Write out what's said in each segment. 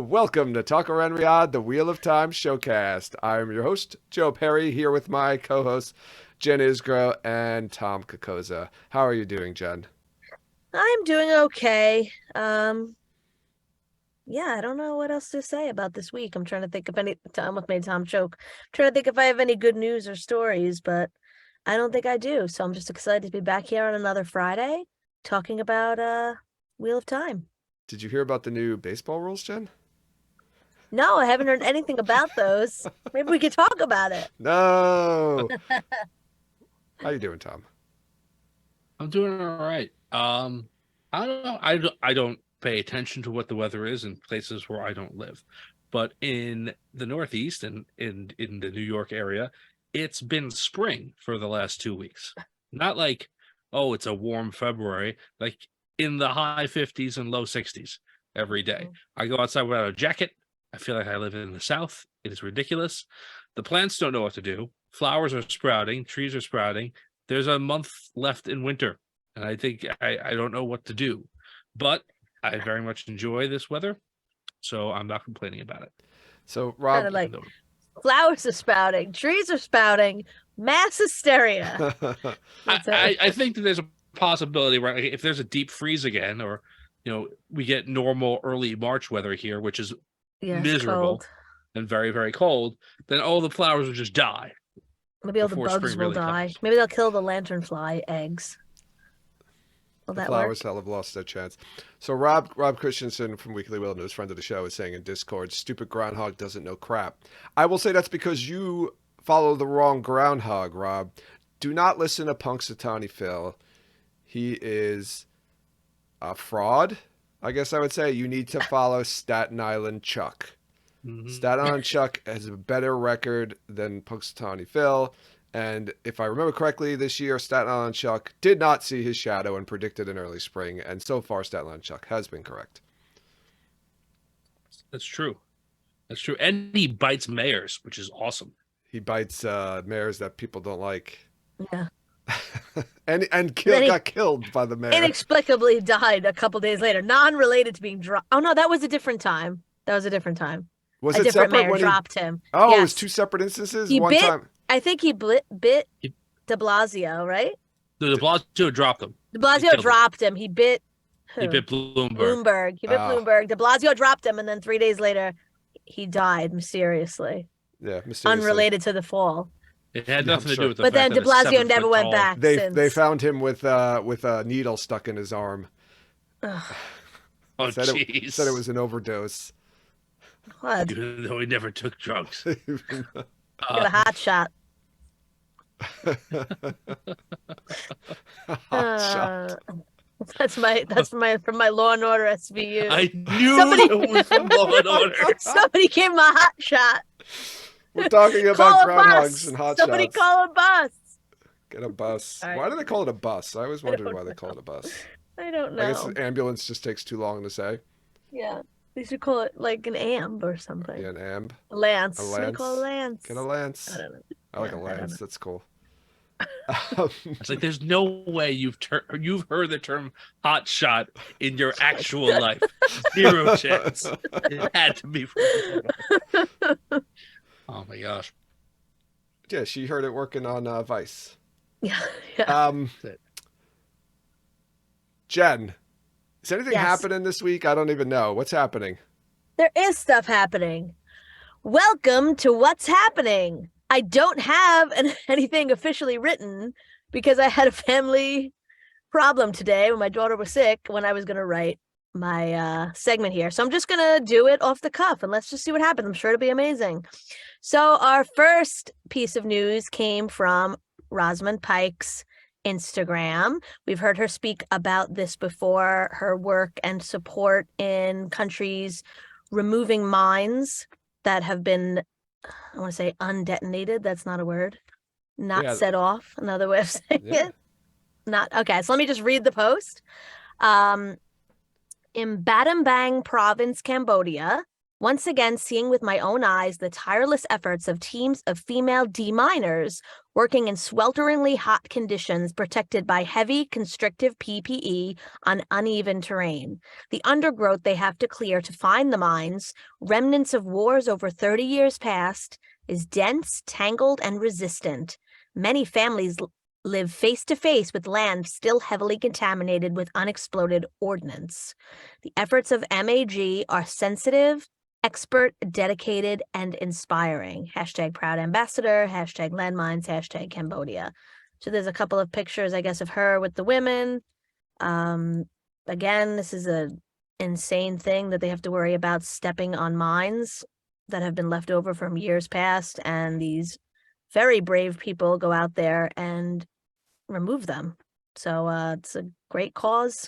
Welcome to Talk Around Riyadh, the Wheel of Time showcast. I'm your host, Joe Perry, here with my co-hosts, Jen Isgro and Tom Kokoza. How are you doing, Jen? I'm doing okay. Yeah, I don't know what else to say about this week. I'm trying to think if any. I almost made Tom choke. I'm trying to think if I have any good news or stories, but I don't think I do. So I'm just excited to be back here on another Friday talking about Wheel of Time. Did you hear about the new baseball rules, Jen? No, I haven't heard anything about those. Maybe we could talk about it. No. How you doing, Tom? I'm doing all right. I don't know. I don't pay attention to what the weather is in places where I don't live. But in the Northeast and in the New York area, it's been spring for the last 2 weeks. Not like, oh, it's a warm February, like in the high 50s and low 60s every day. I go outside without a jacket. I feel like I live in the South. It is ridiculous. The plants don't know what to do. Flowers are sprouting, trees are sprouting. There's a month left in winter, and I think I don't know what to do, but I very much enjoy this weather, so I'm not complaining about it. So, Kind Rob, of like flowers are sprouting, trees are sprouting, mass hysteria. That's it. I think that there's a possibility, right? Like if there's a deep freeze again, or we get normal early March weather here, which is Yeah, it's miserable cold. and very, very cold, then all the flowers will just die Maybe all the before bugs spring will really die. comes. Maybe they'll kill the lanternfly eggs. Will the that work? flowers will have lost their chance. So, Rob Christensen from Weekly Wheel News, friend of the show, is saying in Discord, "Stupid groundhog doesn't know crap." I will say that's because you follow the wrong groundhog, Rob. Do not listen to Punxsutawney Phil. He is a fraud, I guess I would say. You need to follow Staten Island Chuck. Mhm. Staten Island Chuck has a better record than Punxsutawney Phil. And if I remember correctly, this year, Staten Island Chuck did not see his shadow and predicted an early spring. And so far, Staten Island Chuck has been correct. That's true. That's true. And he bites mayors, which is awesome. He bites mares that people don't like. Yeah. And got killed by the mayor. Inexplicably died a couple days later, non-related to being dropped. Oh no, that was a different time. That was a different time. Was A it different separate mayor when he? dropped him. Oh, it was Yes. two separate instances. He One bit. time. I think he bit He- De Blasio, right? The de Blasio dropped him. De He Blasio killed him. dropped him. He bit He who? bit Bloomberg. Bloomberg. He bit Oh. Bloomberg. De Blasio dropped him, and then 3 days later, he died mysteriously, Yeah, mysteriously. unrelated to the fall. It had Yeah, I'm nothing to sure. do with the But then fact De that it's Blasio never 7 foot went tall. back They since. found him with a needle stuck in his arm. Ugh, Oh, Said jeez. it was an overdose. what? Even though he never took drugs. Got a hot shot. Hot shot. That's from my Law and Order SVU. I knew Somebody- it was from Law and Order. Somebody gave him a hot shot. We're talking Call about a groundhogs bus. and hot Somebody shots. call a bus. Get a bus. All right. Why do they call it a bus? I always wondered don't why they know. call it a bus. I don't I guess know. an ambulance just takes too long to say. Yeah, they should call it like an amb or something. Yeah, an amb. A lance. A What do you call a lance? Get a lance. I don't know. I like Yeah, a I don't lance. know. That's cool. It's like there's no way you've heard the term hot shot in your actual life. Zero chance. It had to be from Oh my gosh. Yeah, she heard it working on Vice. Yeah, yeah. Jen, is anything Yes. happening this week? I don't even know. What's happening? There is stuff happening. Welcome to What's Happening. I don't have anything officially written because I had a family problem today when my daughter was sick when I was going to write my segment here. So I'm just going to do it off the cuff and let's just see what happens. I'm sure it'll be amazing. So our first piece of news came from Rosamund Pike's Instagram. We've heard her speak about this before, her work and support in countries removing mines that have been, I want to say undetonated. That's not a word. Not Yeah. set off. Another way of saying Yeah. it. Not okay. So let me just read the post. In Battambang province, Cambodia, Once again, seeing with my own eyes the tireless efforts of teams of female deminers working in swelteringly hot conditions protected by heavy constrictive PPE on uneven terrain. The undergrowth they have to clear to find the mines, remnants of wars over 30 years past, is dense, tangled, and resistant. Many families live face to face with land still heavily contaminated with unexploded ordnance. The efforts of MAG are sensitive, expert, dedicated, and inspiring. Hashtag proud ambassador, hashtag landmines, hashtag Cambodia. So there's a couple of pictures, I guess, of her with the women. Again, this is a insane thing that they have to worry about stepping on mines that have been left over from years past, and these very brave people go out there and remove them. So it's a great cause,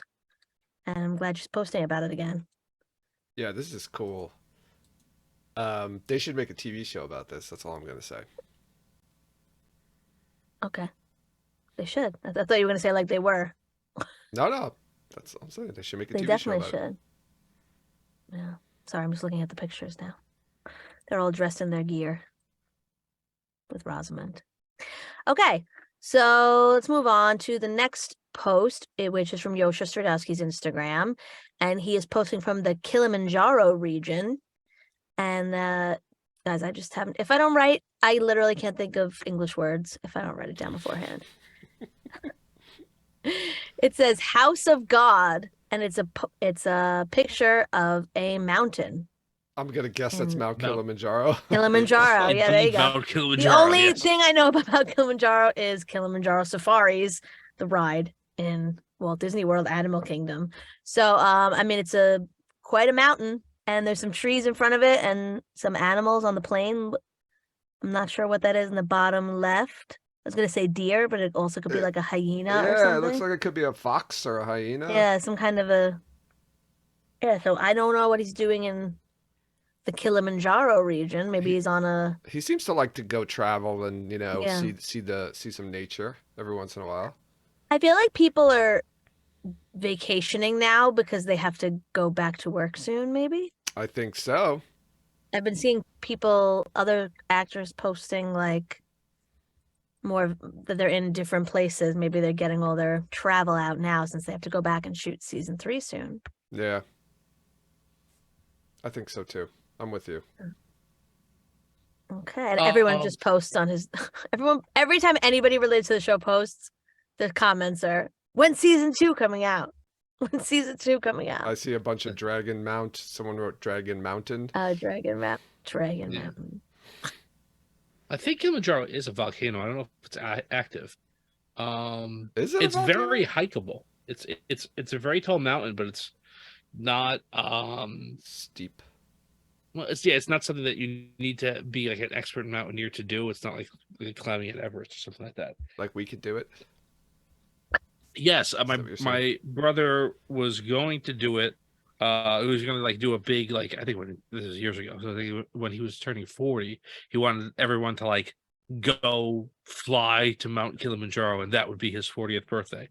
and I'm glad she's posting about it again. Yeah, this is cool. They should make a TV show about this. That's all I'm gonna say. Okay. They should. I thought you were going to say like they were. No. That's all I'm saying. They should make a They TV show definitely about it. should. Yeah. Sorry, I'm just looking at the pictures now. They're all dressed in their gear with Rosamund. Okay, so let's move on to the next post, which is from Yosha Stradowski's Instagram. And he is posting from the Kilimanjaro region. And guys, I just haven't, if I don't write, I literally can't think of English words if I don't write it down beforehand. It says House of God, and it's a picture of a mountain. I'm gonna guess that's And- Mount Kilimanjaro. Kilimanjaro. Yeah, there you Indeed, go. Mount The Kilimanjaro, only yes. thing I know about Kilimanjaro is Kilimanjaro Safaris, the ride in Walt Disney World Animal Kingdom. So, I mean, it's quite a mountain, and there's some trees in front of it and some animals on the plain. I'm not sure what that is in the bottom left. I was gonna say deer, but it also could be like a hyena or Yeah, something. it looks like it could be a fox or a hyena. Yeah, some kind of a. Yeah, so I don't know what he's doing in the Kilimanjaro region. Maybe he's on a. He seems to like to go travel and Yeah. see some nature every once in a while. I feel like people are vacationing now because they have to go back to work soon, maybe. I think so. I've been seeing other actors posting like more that they're in different places. Maybe they're getting all their travel out now since they have to go back and shoot season 3 soon. Yeah. I think so too. I'm with you. Okay. And everyone just posts on his every time anybody related to the show posts, the comments are, when's season 2 coming out? When's season 2 coming out? I see a bunch of Dragon Mount. Someone wrote Dragon Mountain. Dragon Yeah. Mountain. I think Kilimanjaro is a volcano. I don't know if it's active. Is it? It's very hikeable. It's a very tall mountain, but it's not steep. well, it's not something that you need to be like an expert mountaineer to do. It's not like climbing at Everest or something like that. Like we could do it. Yes, that what you're saying? my brother was going to do it. He was going to like do a big I think this is years ago. So I think when he was turning 40, he wanted everyone to like go fly to Mount Kilimanjaro, and that would be his 40th birthday.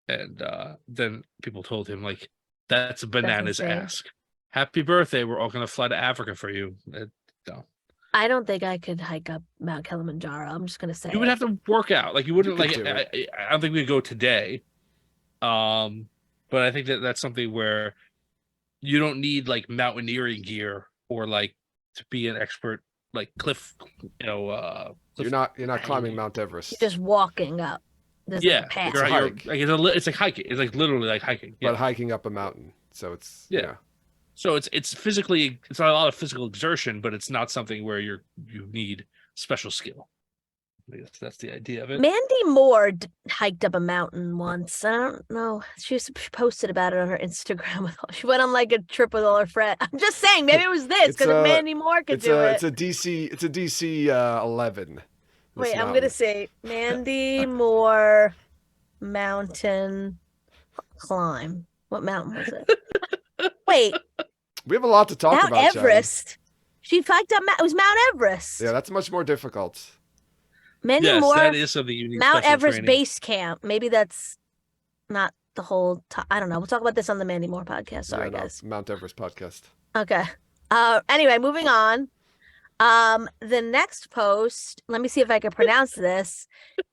And then people told him like, that's a bananas insane. ask. Happy birthday! We're all going to fly to Africa for you. No. I don't think I could hike up Mount Kilimanjaro. I'm just gonna say You would have to work out. Like you wouldn't could like. do it. I don't think we'd go today. But I think that's something where you don't need like mountaineering gear or like to be an expert like cliff. You're cliff not climbing Mount Everest. You're just walking up. There's like Yeah, a path. It's a hike. it's like hiking. It's like literally like hiking. Yeah. But hiking up a mountain. So it's Yeah. So it's physically, it's not a lot of physical exertion, but it's not something where you need special skill. I guess that's the idea of it. Mandy Moore hiked up a mountain once. I don't know. She posted about it on her Instagram. She went on like a trip with all her friends. I'm just saying, maybe it was this because if Mandy Moore could do it. It's a DC 11. Wait, I'm gonna say Mandy Moore mountain climb. What mountain was it? Wait, We have a lot to talk Mount about. Johnny. Everest. She hiked up. It was Mount Everest. Yeah, that's much more difficult. Mandy Yes, Moore. that is something you need. Mount special Everest training. Base Camp. Maybe that's not the whole. I don't know. We'll talk about this on the Mandy Moore podcast. Sorry, Yeah, no, guys. Mount Everest podcast. Okay. Anyway, moving on. The next post, let me see if I can pronounce this,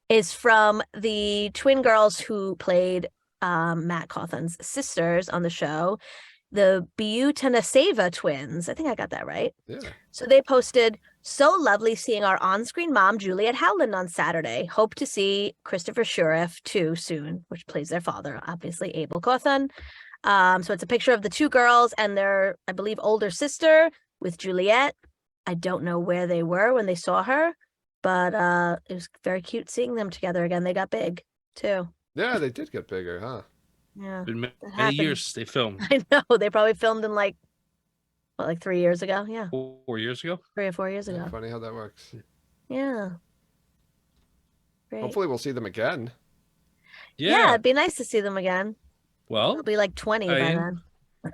is from the twin girls who played Matt Cawthon's sisters on the show, the Butanaseva twins. I think I got that right. Yeah. So they posted, so lovely seeing our on-screen mom, Juliet Howland, on Saturday. Hope to see Christopher Shurif too soon, which plays their father, obviously Abel Cawthon. So it's a picture of the two girls and their, I believe, older sister with Juliet. I don't know where they were when they saw her, but it was very cute seeing them together again. They got big too. Yeah, they did get bigger, huh? Yeah. Been that many happened. years they filmed. I know. They probably filmed in like 3 years ago? Yeah. 4 years ago. 3 or 4 years Yeah, ago. funny how that works. Yeah. Great. Hopefully we'll see them again. Yeah, it'd be nice to see them again. Well, They'll be like 20 by then. got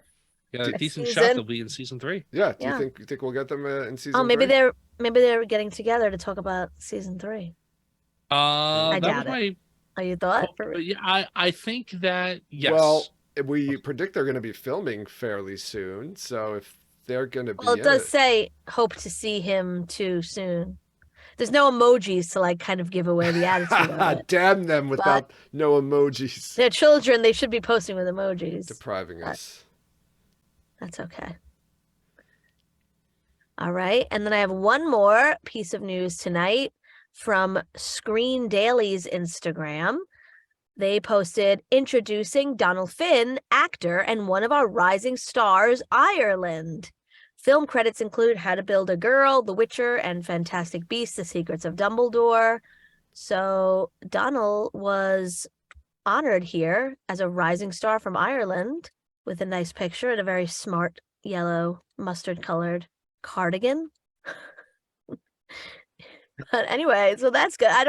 a Next decent season. shot. They'll be in season 3. Yeah. Do Yeah. you think we'll get them in season? Oh, maybe 3? they're getting together to talk about season 3. I doubt it. Oh, you thought? Yeah, I think that yes. Well, we predict they're going to be filming fairly soon, so if they're going to be, Well, it does say hope to see him too soon. There's no emojis to like kind of give away the attitude of it. Damn them without no emojis. They're children. They should be posting with emojis. Depriving us. That's okay. All right. And then I have one more piece of news tonight from Screen Daily's Instagram. They posted, introducing Donald Finn, actor and one of our rising stars, Ireland. Film credits include How to Build a Girl, The Witcher, and Fantastic Beasts, The Secrets of Dumbledore. So Donald was honored here as a rising star from Ireland with a nice picture and a very smart yellow mustard-colored cardigan. But anyway, so that's good. I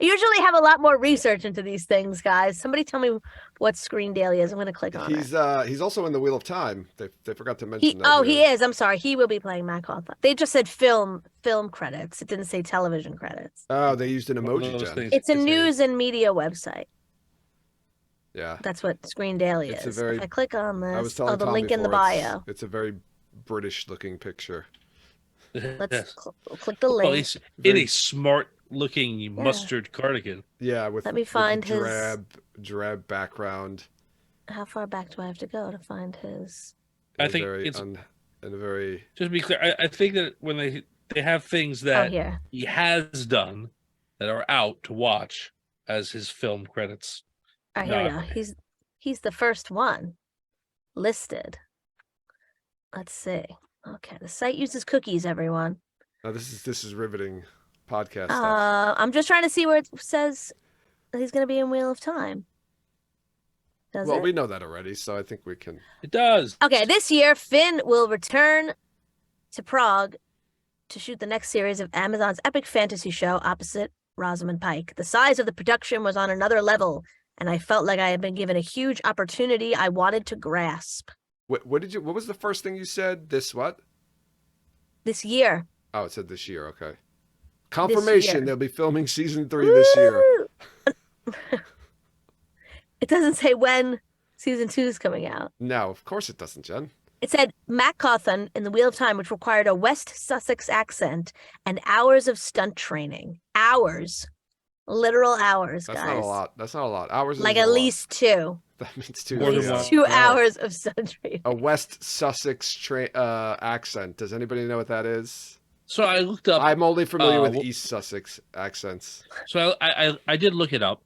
usually have a lot more research into these things, guys. Somebody tell me what Screen Daily is. I'm going to click on it. He's also in the Wheel of Time. They forgot to mention that. Oh, he is. I'm sorry. He will be playing Matt Cawthon. They just said film credits. It didn't say television credits. Oh, they used an emoji, Jen. It's a news and media website. Yeah. That's what Screen Daily is. If I click on this, I was telling the Tom link in the before, bio. It's a very British-looking picture. Let's click the link. Well, he's in a smart-looking mustard cardigan. Yeah, with let me find with drab background. How far back do I have to go to find his? I think it's in a very. Just to be clear, I think that when they have things that he has done that are out to watch as his film credits. All right, here we go. He's the first one listed. Let's see. Okay, the site uses cookies, everyone. Oh, this is riveting podcast stuff. I'm just trying to see where it says that he's going to be in Wheel of Time. We know that already, so I think we can. It does. Okay, this year, Finn will return to Prague to shoot the next series of Amazon's epic fantasy show opposite Rosamund Pike. The size of the production was on another level, and I felt like I had been given a huge opportunity I wanted to grasp. What was the first thing you said? This what? This year. Oh, it said this year. Okay. Confirmation. They'll be filming season 3 this year. It doesn't say when season 2 is coming out. No, of course it doesn't, Jen. It said Matt Cawthon in the Wheel of Time, which required a West Sussex accent and hours of stunt training. Hours. Literal hours, guys. That's not a lot. That's not a lot. Hours like at least 2. That means 2. More than 2 hours of stunt training. A West Sussex accent. Does anybody know what that is? So I looked up. I'm only familiar with East Sussex accents. So I did look it up.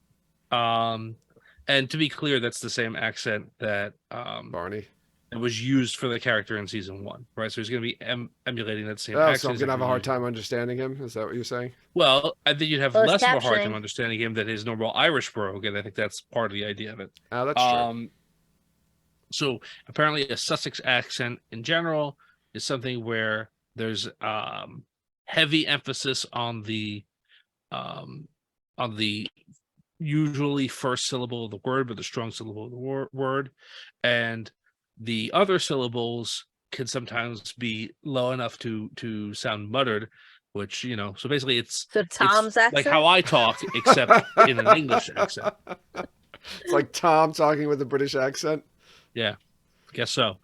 And to be clear, that's the same accent that Barney. It was used for the character in season 1, right? So he's going to be emulating that same accent. accent. So I'm going to have a hard time understanding him? Is that what you're saying? Well, I think you'd have less of a hard time understanding him than his normal Irish brogue, and I think that's part of the idea of it. Oh, that's true. So apparently a Sussex accent in general is something where there's heavy emphasis on the usually first syllable of the word, but the strong syllable of the word, and the other syllables can sometimes be low enough to sound muttered, which, so basically it's Tom's accent, like how I talk, except in an English accent. It's like Tom talking with a British accent. Yeah, I guess so.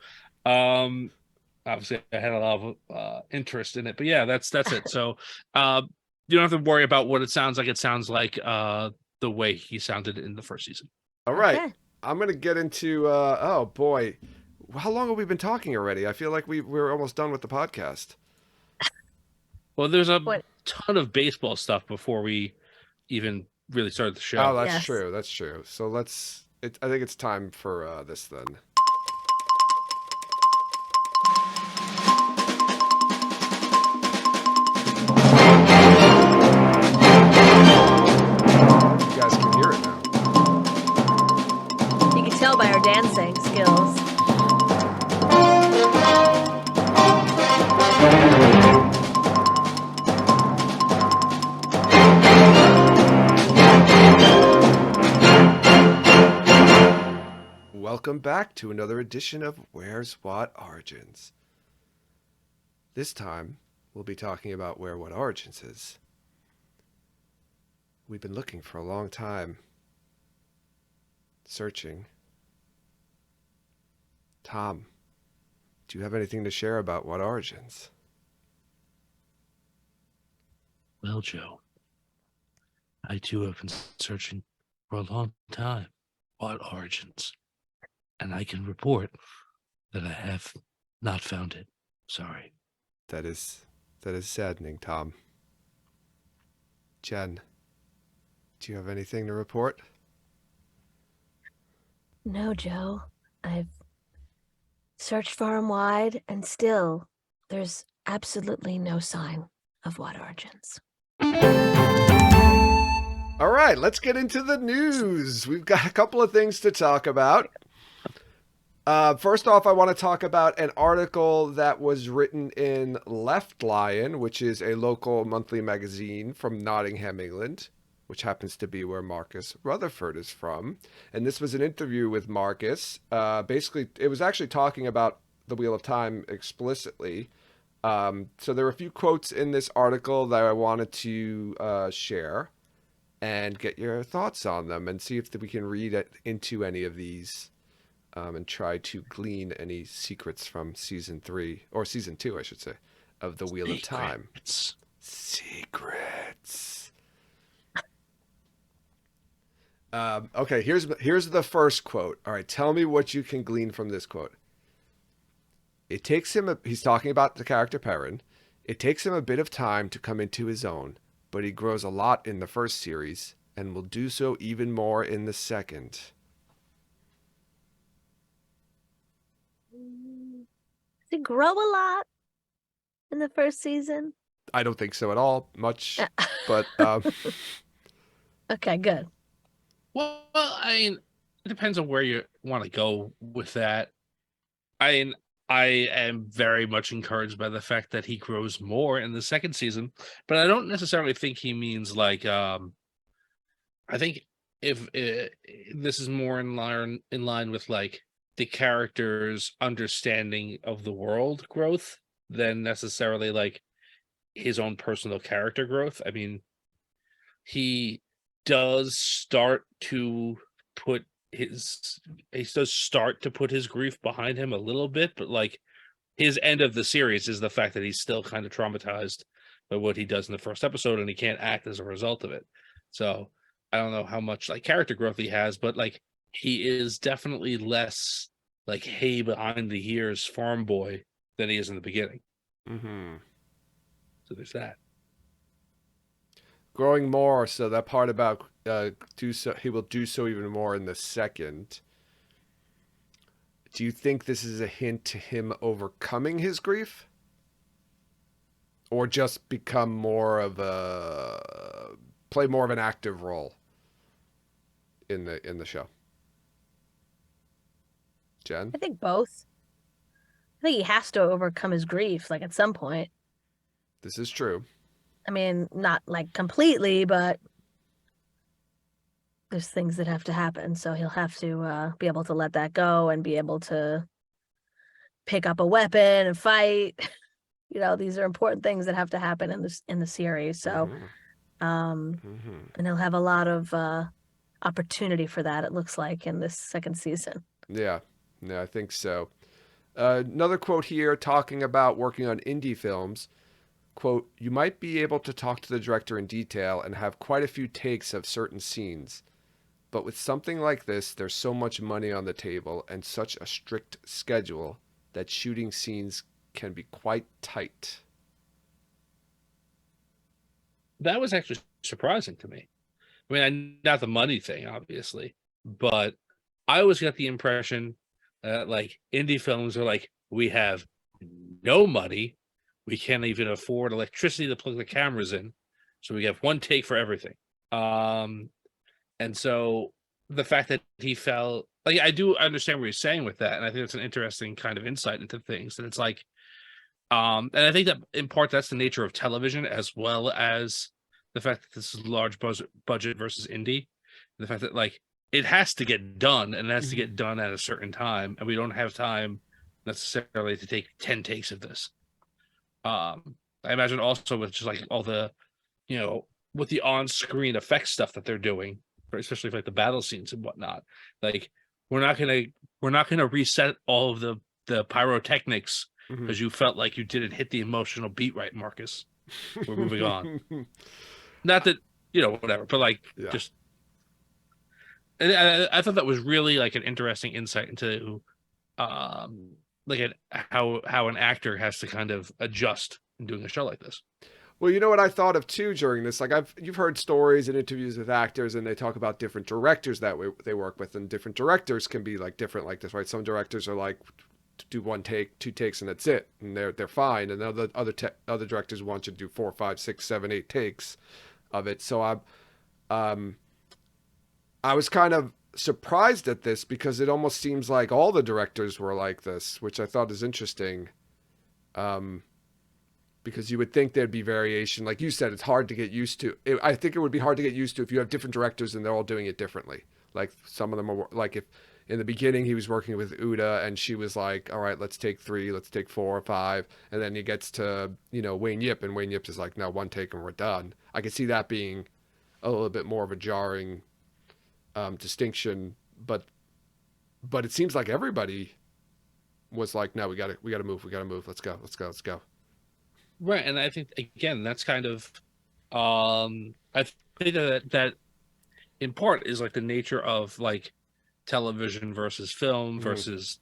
I obviously I had a lot of interest in it. But yeah, that's it. So you don't have to worry about what it sounds like. It sounds like the way he sounded in the first season. All right. Okay. I'm going to get into, oh boy. How long have we been talking already? I feel like we're almost done with the podcast. Well, there's a What? ton of baseball stuff before we even really started the Oh, show. that's Yes. true. That's true. So I think it's time for this then. You guys can hear it now. You can tell by our dancing skills. Welcome back to another edition of Where's What Origins. This time, we'll be talking about where What Origins is. We've been looking for a long time. Searching. Tom, do you have anything to share about What Origins? Well, Joe, I too have been searching for a long time. What origins? And I can report that I have not found it. Sorry. That is saddening, Tom. Jen, do you have anything to report? No, Joe. I've searched far and wide, and still there's absolutely no sign of What Origins. All right, let's get into the news. We've got a couple of things to talk about. First off, I want to talk about an article that was written in Left Lion, which is a local monthly magazine from Nottingham, England, which happens to be where Marcus Rutherford is from. And this was an interview with Marcus. Basically, it was actually talking about the Wheel of Time explicitly. So there are a few quotes in this article that I wanted to share and get your thoughts on them and see if we can read into any of these. And try to glean any secrets from season 3 or season 2, I should say, of the Wheel of Time. Secrets. Okay, here's the first quote. All right, tell me what you can glean from this quote. It takes him. He's talking about the character Perrin. It takes him a bit of time to come into his own, but he grows a lot in the first series and will do so even more in the second. Does it grow a lot in the first season? I don't think so at all, much, but Okay, good. Well, I mean, it depends on where you want to go with that. I mean, I am very much encouraged by the fact that he grows more in the second season, but I don't necessarily think he means like. I think if this is more in line with like the character's understanding of the world growth than necessarily like his own personal character growth. I mean, he does start to put his grief behind him a little bit, but like his end of the series is the fact that he's still kind of traumatized by what he does in the first episode and he can't act as a result of it. So I don't know how much like character growth he has, but like he is definitely less like hey behind the ears farm boy than he is in the beginning. mm-hmm. So there's that. Growing more, so that part about he will do so even more in the second. Do you think this is a hint to him overcoming his grief? Or just become play more of an active role in the show? Jen? I think both. I think he has to overcome his grief, like at some point. This is true. I mean, not like completely, but there's things that have to happen. So he'll have to be able to let that go and be able to pick up a weapon and fight. You know, these are important things that have to happen in the series. So, and he'll have a lot of opportunity for that. It looks like in this second season. Yeah, I think so. Another quote here talking about working on indie films. Quote, you might be able to talk to the director in detail and have quite a few takes of certain scenes. But with something like this, there's so much money on the table and such a strict schedule that shooting scenes can be quite tight. That was actually surprising to me. I mean, not the money thing, obviously, but I always got the impression that like indie films are like, we have no money, we can't even afford electricity to plug the cameras in, so we have one take for everything. And so the fact that he felt like, I do understand what he's saying with that, and I think it's an interesting kind of insight into things. And it's like, and I think that in part that's the nature of television, as well as the fact that this is large budget versus indie. The fact that like it has to get done, and it has to get done at a certain time, and we don't have time necessarily to take 10 takes of this. I imagine also with just like all the, with the on-screen effects stuff that they're doing, especially for like the battle scenes and whatnot. Like we're not gonna reset all of the pyrotechnics because you felt like you didn't hit the emotional beat right, Marcus. We're moving on. Not that, whatever, but like just. And I thought that was really like an interesting insight into, like how an actor has to kind of adjust in doing a show like this. Well, you know what I thought of too during this? Like you've heard stories and interviews with actors, and they talk about different directors that they work with, and different directors can be like different like this, right? Some directors are like do one take, two takes, and that's it, and they're fine. And other directors want you to do 4, 5, 6, 7, 8 takes of it. So I was kind of surprised at this because it almost seems like all the directors were like this, which I thought is interesting. Because you would think there'd be variation. Like you said, it's hard to get used to. I think it would be hard to get used to if you have different directors and they're all doing it differently. Like some of them are like, if in the beginning he was working with Uda and she was like, all right, let's take 3, let's take 4, 5. And then he gets to, Wayne Yip, and Wayne Yip is like, no, one take and we're done. I could see that being a little bit more of a jarring distinction, but it seems like everybody was like, no, we gotta move, let's go. Right, and I think again that's kind of, I think that in part is like the nature of like television versus film versus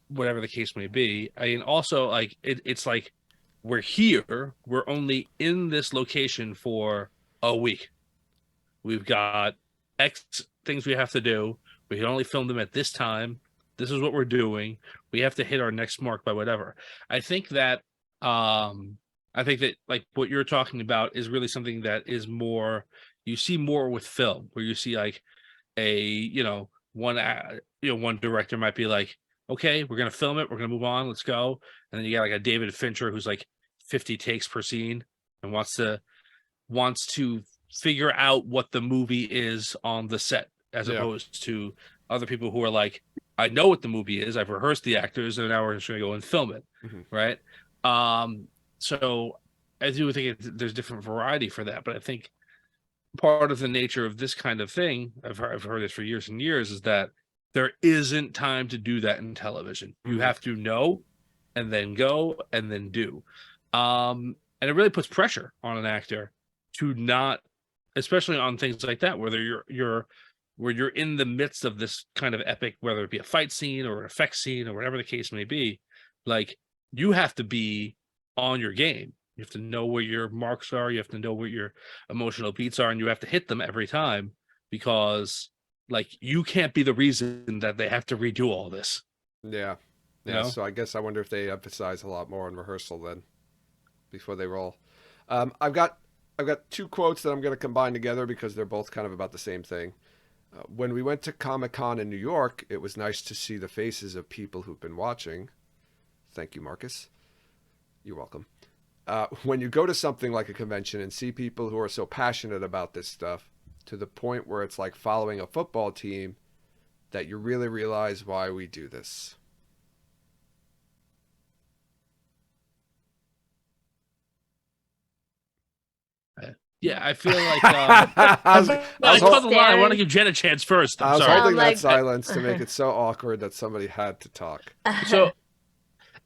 whatever the case may be. I mean, also like it's like we're here, we're only in this location for a week. We've got X things we have to do. We can only film them at this time. This is what we're doing. We have to hit our next mark by whatever. I think that like what you're talking about is really something that is more, you see more with film, where you see like one director might be like, okay, we're gonna film it, we're gonna move on, let's go. And then you got like a David Fincher who's like 50 takes per scene and wants to figure out what the movie is on the set, as opposed to other people who are like, I know what the movie is, I've rehearsed the actors, and now we're just gonna go and film it. Right. So I do think there's different variety for that, but I think part of the nature of this kind of thing, I've heard this for years and years, is that there isn't time to do that in television. You have to know and then go and then do. And it really puts pressure on an actor to not, especially on things like that, whether you're in the midst of this kind of epic, whether it be a fight scene or an effect scene or whatever the case may be, like you have to be on your game. You have to know where your marks are. You have to know where your emotional beats are, and you have to hit them every time, because like you can't be the reason that they have to redo all this. Yeah. So I guess I wonder if they emphasize a lot more on rehearsal then before they roll. I've got 2 quotes that I'm going to combine together because they're both kind of about the same thing. When we went to Comic-Con in New York, it was nice to see the faces of people who've been watching. Thank you, Marcus. You're welcome. When you go to something like a convention and see people who are so passionate about this stuff to the point where it's like following a football team, that you really realize why we do this. Yeah, I feel like I caught the line. I want to give Jen a chance first. I was sorry. holding that silence to make it so awkward that somebody had to talk. So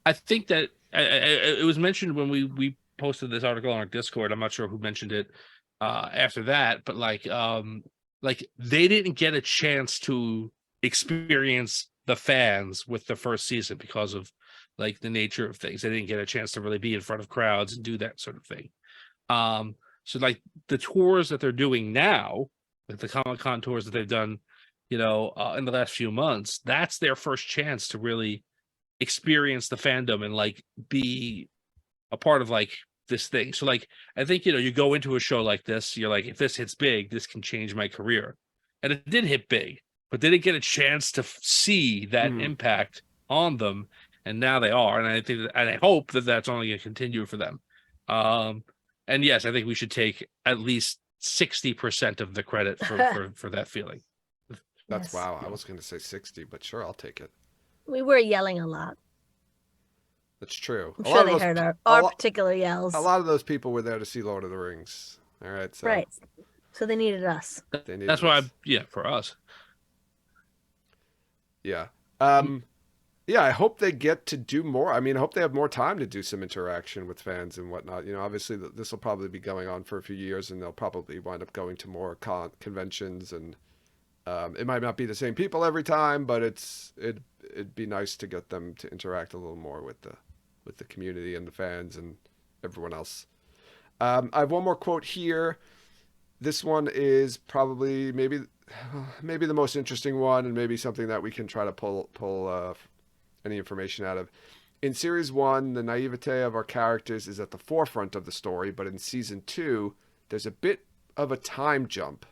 I think that it was mentioned when we posted this article on our Discord. I'm not sure who mentioned it after that, but like they didn't get a chance to experience the fans with the first season because of like the nature of things. They didn't get a chance to really be in front of crowds and do that sort of thing. So like the tours that they're doing now, like the Comic-Con tours that they've done, in the last few months, that's their first chance to really experience the fandom and like be a part of like this thing. So like I think you go into a show like this, you're like, if this hits big, this can change my career. And it did hit big, but they didn't get a chance to see that impact on them, and now they are. And I think and I hope that that's only going to continue for them. And yes, I think we should take at least 60% of the credit for that feeling. That's Yes. wow. I was going to say 60, but sure, I'll take it. We were yelling a lot. That's true. I'm A sure lot they of those, heard a our lot, particular yells. a lot of those people were there to see Lord of the Rings. All right, so Right. So they needed us. they needed That's why, us. for us. Yeah. Yeah, I hope they get to do more. I mean, I hope they have more time to do some interaction with fans and whatnot. Obviously this will probably be going on for a few years, and they'll probably wind up going to more conventions, and it might not be the same people every time, but it'd be nice to get them to interact a little more with the community and the fans and everyone else. I have one more quote here. This one is probably maybe the most interesting one, and maybe something that we can try to pull any information out of. In series 1, the naivete of our characters is at the forefront of the story, but in season 2, there's a bit of a time jump.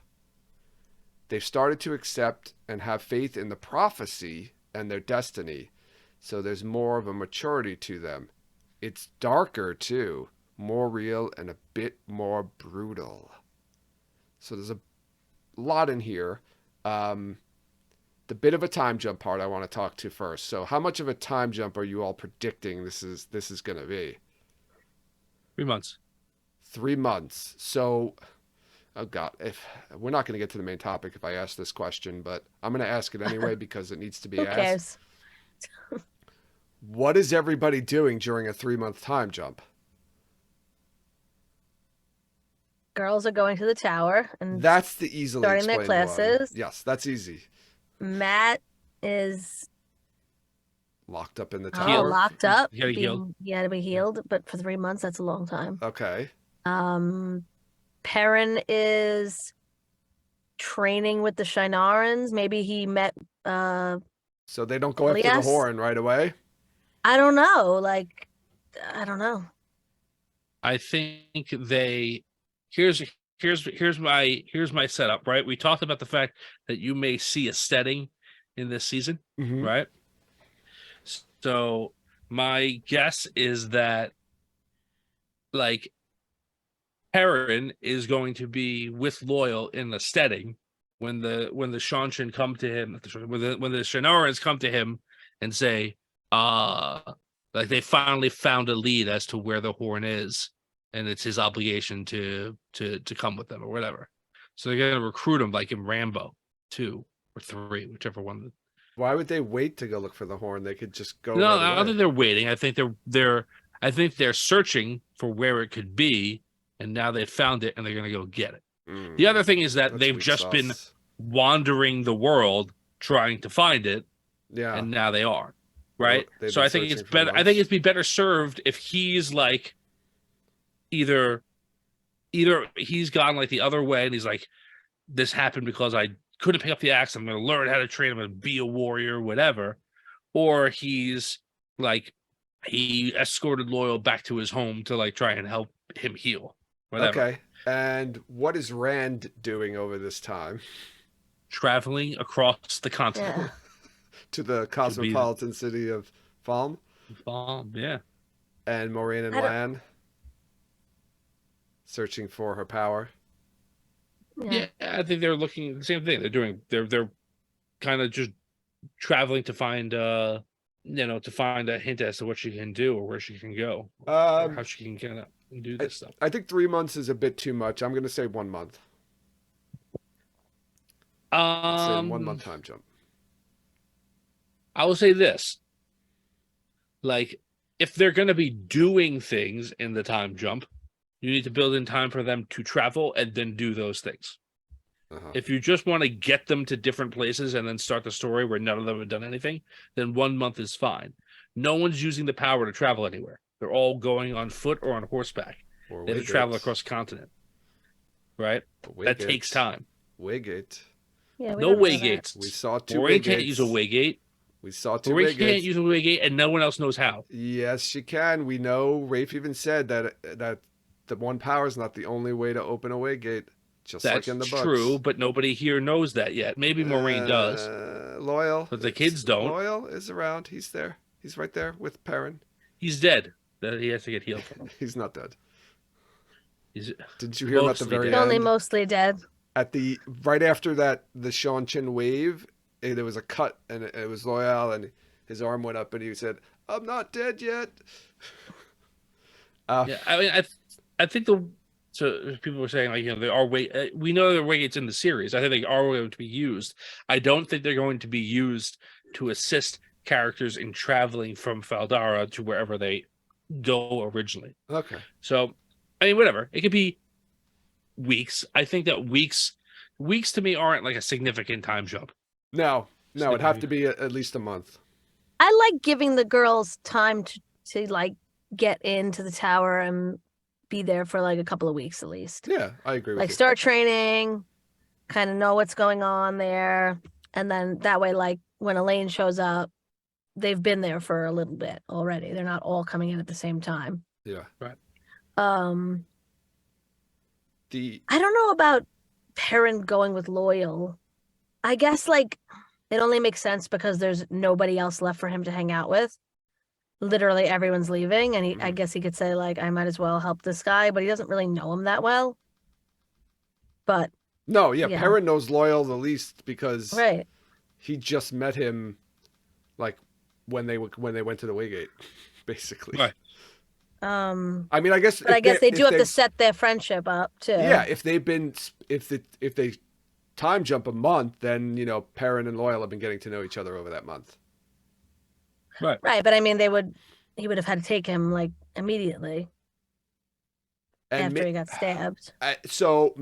They've started to accept and have faith in the prophecy and their destiny, so there's more of a maturity to them. It's darker too, more real, and a bit more brutal. So there's a lot in here. The bit of a time jump part I want to talk to first. So how much of a time jump are you all predicting this is going to be? 3 months. 3 months. So, oh God, if we're not going to get to the main topic if I ask this question, but I'm going to ask it anyway because it needs to be Who asked. cares? What is everybody doing during a 3-month time jump? Girls are going to the tower and That's the easily starting their explained classes. one. Yes, that's easy. Matt is Locked up in the oh, tower. locked up. He had to be healed. He had to be healed, but for 3 months, that's a long time. Okay. Perrin is training with the Shinarans. Maybe he met So they don't go after the Elias? horn right away? I don't know. Like, I don't know. I think they here's my setup, right? We talked about the fact that you may see a setting in this season, Mm-hmm. right? So my guess is that like Perrin is going to be with Loyal in the setting when the Shanshan come to him, when the Shinarans come to him and say, like they finally found a lead as to where the horn is, and it's his obligation to come with them or whatever. So they're gonna recruit him like in Rambo 2 or 3, whichever one. Why would they wait to go look for the horn? They could just go No, right I away. don't think they're waiting. I think they're searching for where it could be, and now they've found it and they're gonna go get it. The other thing is that That's they've weak just sauce. been wandering the world trying to find it, Yeah. and now they are. Right. They've So been I think it's searching for better. I months. think it'd be better served if he's like either he's gone like the other way and he's like, this happened because I couldn't pick up the axe. I'm going to learn how to train. I'm going to be a warrior, whatever. Or he's like, he escorted Loyal back to his home to like try and help him heal, whatever. Okay. And what is Rand doing over this time? Traveling across the continent. Yeah. To the cosmopolitan city of Falm? Yeah. And Moraine and I don't- Lan searching for her power. Yeah, I think they're looking the same thing. They're kind of just traveling to find to find a hint as to what she can do or where she can go, or how she can kind of do this stuff. I think 3 months is a bit too much. I'm going to say 1 month. Say 1 month time jump. I will say this. Like, if they're going to be doing things in the time jump, you need to build in time for them to travel and then do those things. Uh-huh. If you just want to get them to different places and then start the story where none of them have done anything, then 1 month is fine. No one's using the power to travel anywhere. They're all going on foot or on horseback. Or They have to travel across the continent. Right? That takes time. Waygate. Yeah, we No don't know way that. gates. We saw two Maureen Waygates. can't use a waygate. We saw two Maureen can't Waygates. use a waygate, and no one else knows how. Yes, she can. We know. Rafe even said that the one power is not the only way to open a Waygate. Just That's like in the books. true, but nobody here knows that yet. Maybe Maureen does, Loyal. but the kids don't. Loyal is around. He's there. He's right there with Perrin. He's dead. He has to get healed from him. He's not dead. He's Didn't you hear him at the mostly very dead. end? Only mostly dead. At the right after that, the Sean Chin wave, there was a cut, and it was Loyal, and his arm went up, and he said, "I'm not dead yet." Yeah, I mean, I think so people were saying, like, you know, there are we know there are Waygates in the series. I think they are going to be used. I don't think they're going to be used to assist characters in traveling from Faldara to wherever they go originally. Okay. So, I mean, whatever. It could be weeks. I think that weeks to me aren't like a significant time jump. No, it'd have to be at least a month. I like giving the girls time to like get into the tower and be there for like a couple of weeks at least. Yeah, I agree with Like you. start training, kind of know what's going on there, and then that way, like when Elaine shows up, they've been there for a little bit already. They're not all coming in at the same time. Yeah. Right. I don't know about Perrin going with Loyal. I guess like it only makes sense because there's nobody else left for him to hang out with. Literally everyone's leaving, and I guess he could say like, I might as well help this guy, but he doesn't really know him that well. But No, yeah, yeah. Perrin knows Loyal the least because right. he just met him, like when they went to the Waygate, basically. Right. I mean, I guess. But I guess they do have to set their friendship up too. Yeah, if they time jump a month, then you know Perrin and Loyal have been getting to know each other over that month. Right. Right, but I mean, he would have had to take him like immediately And after he got stabbed. So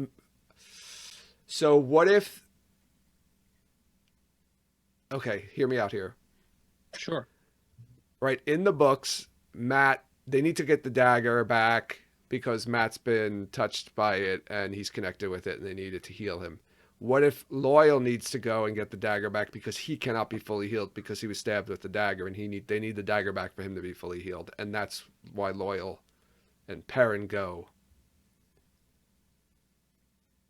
what if? Okay, hear me out here. Sure. Right, in the books, Matt, they need to get the dagger back because Matt's been touched by it and he's connected with it, and they need it to heal him. What if Loyal needs to go and get the dagger back because he cannot be fully healed because he was stabbed with the dagger, and they need the dagger back for him to be fully healed, and that's why Loyal and Perrin go.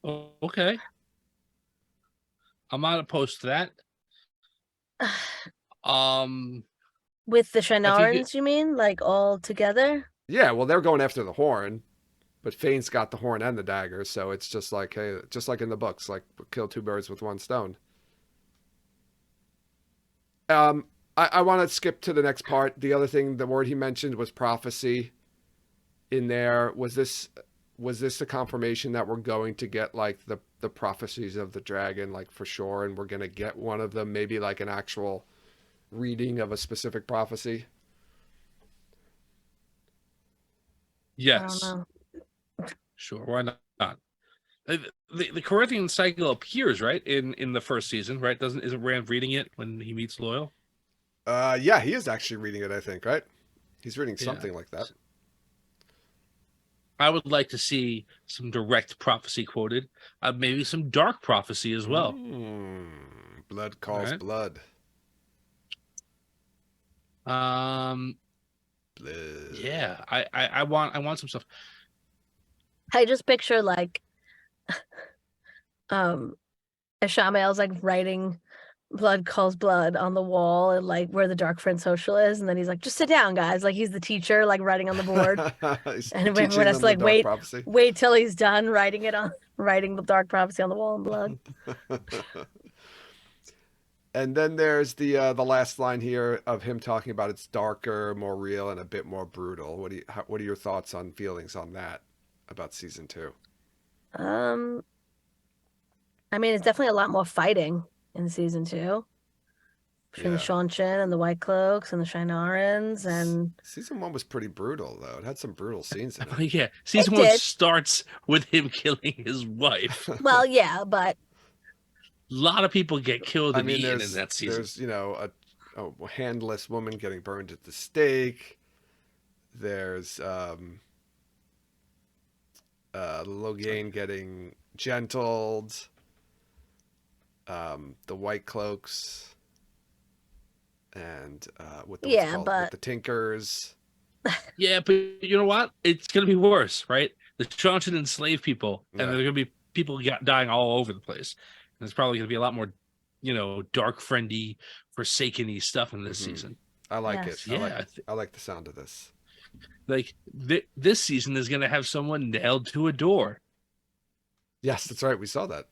Oh, okay. I'm not opposed to that. With the I think Shinarans, you mean? Like all together? Yeah, well, they're going after the horn, but Fane's got the horn and the dagger, so it's just like, hey, just like in the books, like kill two birds with one stone. I want to skip to the next part. The other thing, the word he mentioned was prophecy. In there, was this a confirmation that we're going to get like the prophecies of the dragon, like for sure, and we're gonna get one of them, maybe like an actual reading of a specific prophecy? Yes. I don't know. Sure. Why not? The Corinthian cycle appears right in the first season, right? Isn't Rand reading it when he meets Loyal? Yeah, he is actually reading it, I think, right? He's reading Yeah. something like that. I would like to see some direct prophecy quoted, maybe some dark prophecy as well. Blood calls Right. blood. Blood. Yeah, I want some stuff. I just picture like Ishamael's like writing blood calls blood on the wall and like where the Dark Friend Social is, and then he's like, just sit down, guys. Like he's the teacher, like writing on the board. And everyone has to like wait till he's done writing the dark prophecy on the wall in blood. And then there's the last line here of him talking about it's darker, more real, and a bit more brutal. What are your thoughts on feelings on that about season 2? I mean, it's definitely a lot more fighting in season 2. between the Yeah. Seanchan and the White Cloaks and the Shienarans, and Season 1 was pretty brutal, though. It had some brutal scenes in it. Yeah, it season one did. starts with him killing his wife. Well, yeah, but A lot of people get killed I and mean, eaten in that season. there's a handless woman getting burned at the stake. There's Logain getting gentled. The White Cloaks, and with the yeah, with but the Tinkers. Yeah, but you know what? It's gonna be worse, right? The Seanchan enslaved people, and Yeah. there are gonna be people dying all over the place. And there's probably gonna be a lot more, dark, friendly, forsaken-y stuff in this Mhm. season. I like Yes. it. I like the sound of this. Like this season is gonna have someone nailed to a door. Yes, that's right. We saw that.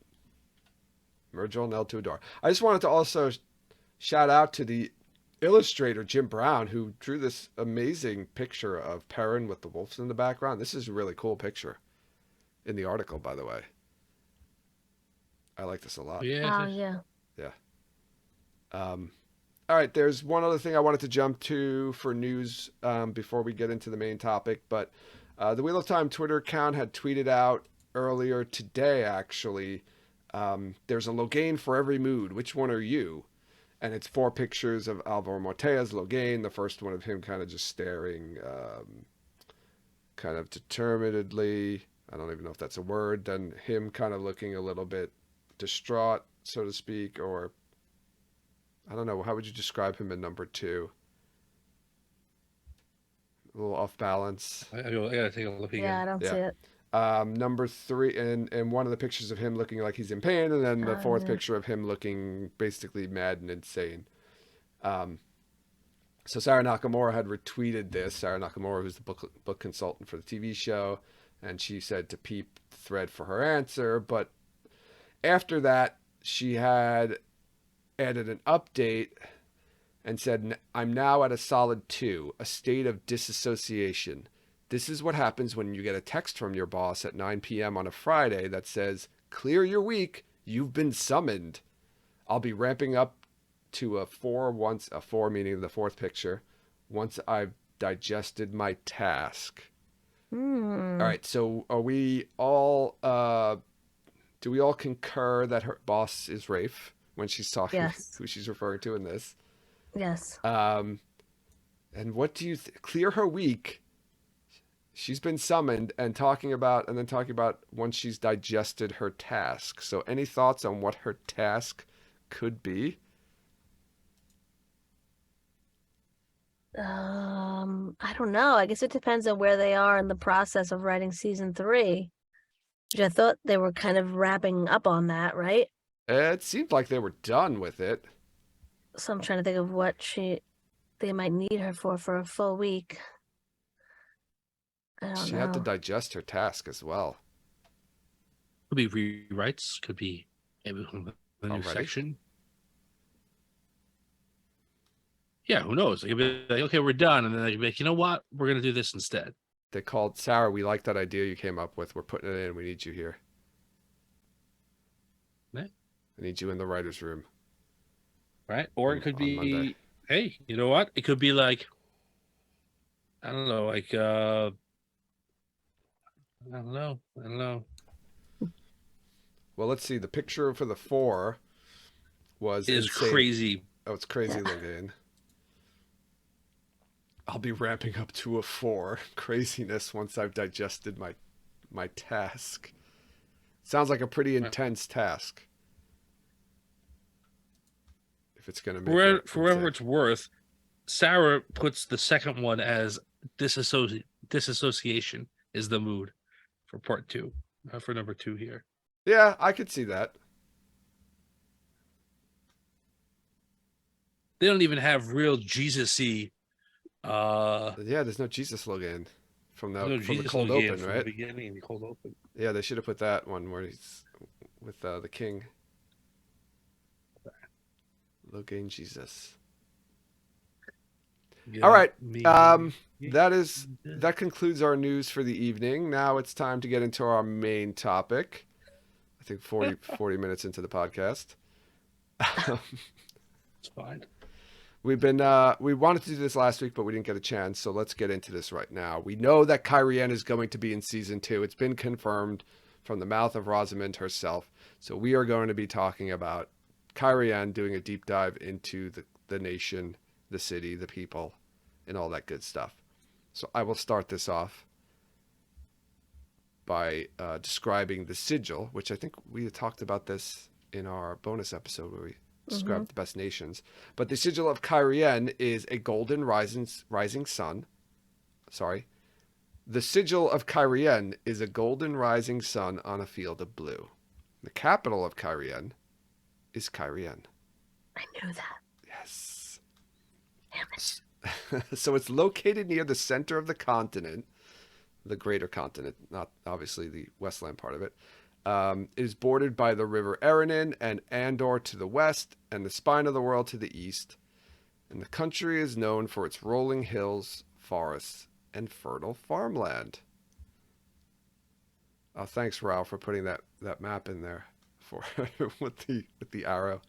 Murgel nailed to a door. I just wanted to also shout out to the illustrator, Jim Brown, who drew this amazing picture of Perrin with the wolves in the background. This is a really cool picture in the article, by the way. I like this a lot. Yeah, yeah. All right, there's one other thing I wanted to jump to for news before we get into the main topic, but the Wheel of Time Twitter account had tweeted out earlier today, actually, there's a Logain for every mood. Which one are you? And it's 4 pictures of Alvaro Mortea's Logain. The first one of him kind of just staring kind of determinedly. I don't even know if that's a word. Then him kind of looking a little bit distraught, so to speak, or I don't know. How would you describe him in number 2? A little off balance. I gotta take a look again. Yeah, I don't see it. Number 3, and one of the pictures of him looking like he's in pain, and then the fourth yeah. picture of him looking basically mad and insane. So Sarah Nakamura had retweeted this. Sarah Nakamura, who's the book consultant for the TV show, and she said to peep the thread for her answer. But after that, she had added an update and said, I'm now at a solid 2, a state of disassociation. This is what happens when you get a text from your boss at 9 p.m. on a Friday that says, clear your week, you've been summoned. I'll be ramping up to a 4 meaning the fourth picture, once I've digested my task. All right, so are we all, do we all concur that her boss is Rafe when she's talking, Yes. who she's referring to in this? Yes. And what do you clear her week? She's been summoned and then talking about once she's digested her task. So any thoughts on what her task could be? I don't know. I guess it depends on where they are in the process of writing season 3. Which I thought they were kind of wrapping up on that, right? It seemed like they were done with it. So I'm trying to think of what they might need her for a full week. I don't She know. had to digest her task as well. Could be rewrites. Could be maybe a new Already? section. Yeah, who knows? They could be like, okay, we're done, and then they could be like, you know what? We're gonna do this instead. They called Sarah. We like that idea you came up with. We're putting it in. We need you here. Yeah. I need you in the writer's room. Right? Or it could On be, Monday. hey, you know what? It could be like, I don't know, like I don't know. Well, let's see. The picture for the 4 was Is insane. crazy. Oh, it's crazy looking. I'll be ramping up to a 4. Craziness once I've digested my task. Sounds like a pretty intense task. If it's going to make For whatever it's worth, Sarah puts the second one as disassociation is the mood for part 2, for number 2 here. Yeah, I could see that. They don't even have real Jesus-y. Yeah, there's no Jesus Logan from the Jesus cold Logan open, from right? the beginning, the cold open. Yeah, they should have put that one where he's with the king. Logan Jesus. Yeah, All right. me. That concludes our news for the evening. Now it's time to get into our main topic. I think 40 minutes into the podcast. It's fine. we wanted to do this last week, but we didn't get a chance, so let's get into this right now. We know that Cairhien is going to be in season 2. It's been confirmed from the mouth of Rosamund herself. So we are going to be talking about Cairhien, doing a deep dive into the nation, the city, the people, and all that good stuff. So I will start this off by describing the sigil, which I think we had talked about this in our bonus episode where we described the best nations. But the sigil of Cairhien is a golden rising sun. Sorry. The sigil of Cairhien is a golden rising sun on a field of blue. The capital of Cairhien is Cairhien. I knew that. Yes. Damn it. So it's located near the center of the continent, the greater continent, not obviously the westland part of it. It is bordered by the river Eranin and Andor to the west and the spine of the world to the east. And the country is known for its rolling hills, forests, and fertile farmland. Oh, thanks, Ralph, for putting that map in there for with the arrow.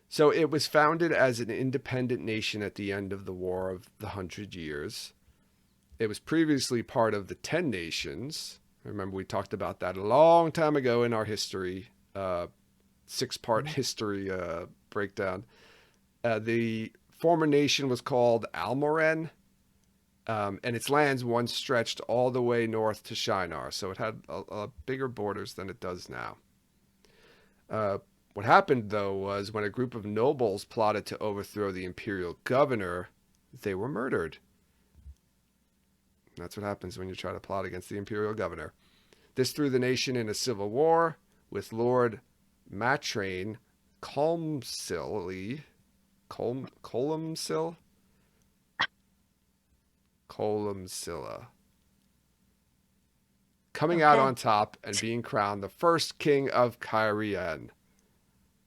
So it was founded as an independent nation at the end of the War of the 100 Years. It was previously part of the 10 Nations. Remember, we talked about that a long time ago in our history, 6-part history breakdown. The former nation was called Almoren, and its lands once stretched all the way north to Shinar, so it had a bigger borders than it does now. What happened, though, was when a group of nobles plotted to overthrow the imperial governor, they were murdered. That's what happens when you try to plot against the imperial governor. This threw the nation in a civil war with Lord Matrain Columcille coming out on top and being crowned the first king of Cairhien.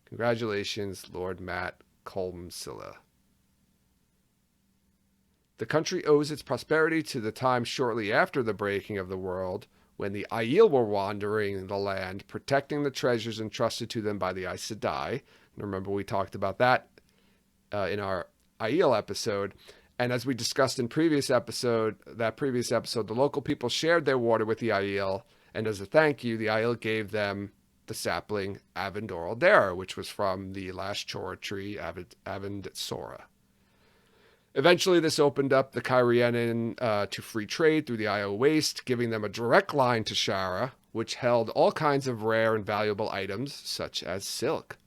Congratulations, Lord Matt Columcille. The country owes its prosperity to the time shortly after the breaking of the world, when the Aiel were wandering the land, protecting the treasures entrusted to them by the Aes Sedai. And remember, we talked about that in our Aiel episode. And as we discussed in the previous episode, the local people shared their water with the Aiel, and as a thank you, the Aiel gave them the sapling Avendor Aldera, which was from the last Chora tree, Avendsora. Eventually, this opened up the Cairhienin to free trade through the Aiel Waste, giving them a direct line to Shara, which held all kinds of rare and valuable items, such as silk.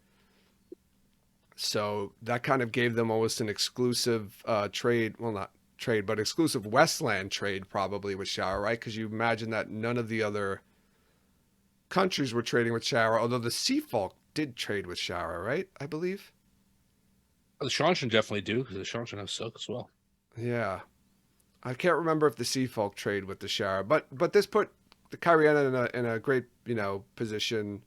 So that kind of gave them almost an exclusive trade, well, not trade, but exclusive Westland trade probably with Shara, right? Because you imagine that none of the other countries were trading with Shara, although the Sea Folk did trade with Shara, right? I believe. The Shanshan definitely do, because the Shanshan have silk as well. Yeah. I can't remember if the Sea Folk trade with the Shara, but this put the Cairhien in a great, position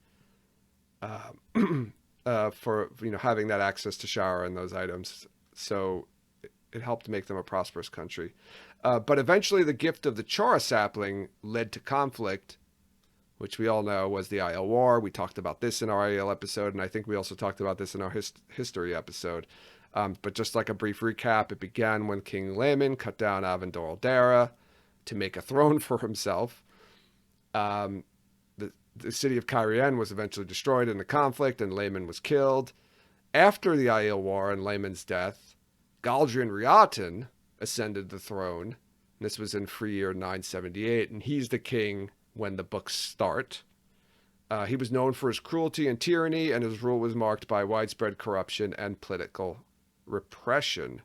for, having that access to Shara and those items. So it helped make them a prosperous country. But eventually the gift of the Chora sapling led to conflict, which we all know was the Aiel War. We talked about this in our Aiel episode, and I think we also talked about this in our history episode. But just like a brief recap, it began when King Laman cut down Avendor Aldera to make a throne for himself. The city of Cairhien was eventually destroyed in the conflict, and Laman was killed. After the Aiel War and Laman's death, Galdrian Riatin ascended the throne. And this was in free year 978, and he's the king when the books start. He was known for his cruelty and tyranny, and his rule was marked by widespread corruption and political repression.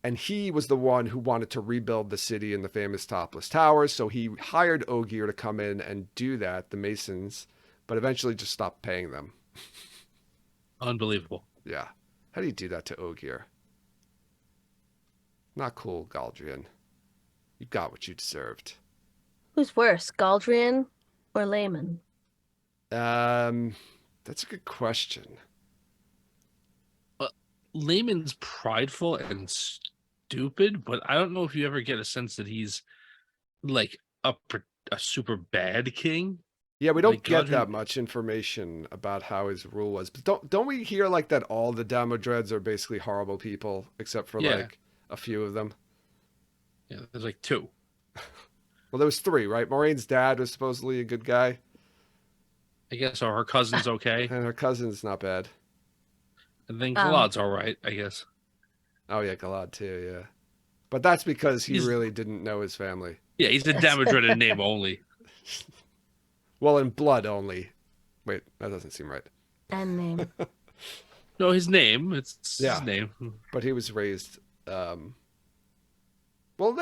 And he was the one who wanted to rebuild the city and the famous topless towers, so he hired Ogier to come in and do that, the Masons, but eventually just stopped paying them. Unbelievable. Yeah. How do you do that to Ogier? Not cool, Galdrian. You got what you deserved. Who's worse, Galdrian or Layman? That's a good question. Layman's prideful and stupid, but I don't know if you ever get a sense that he's like a super bad king. Yeah, we don't Like get that Godwin, much information about how his rule was. But don't we hear like that all the Damodreds are basically horrible people, except for yeah, like a few of them? yeah. There's like two. Well, there was three, right? Moraine's dad was supposedly a good guy, I guess, or her cousin's okay, and her cousin's not bad. and then Um, Galad's all right, I guess. Oh yeah, Galad too, yeah. But that's because he He's really didn't know his family. Yeah, he's a yes. Damodred in name only. Well, in blood only. Wait, that doesn't seem right. And name. No, his name. It's Yeah, his name. but he was raised. Well,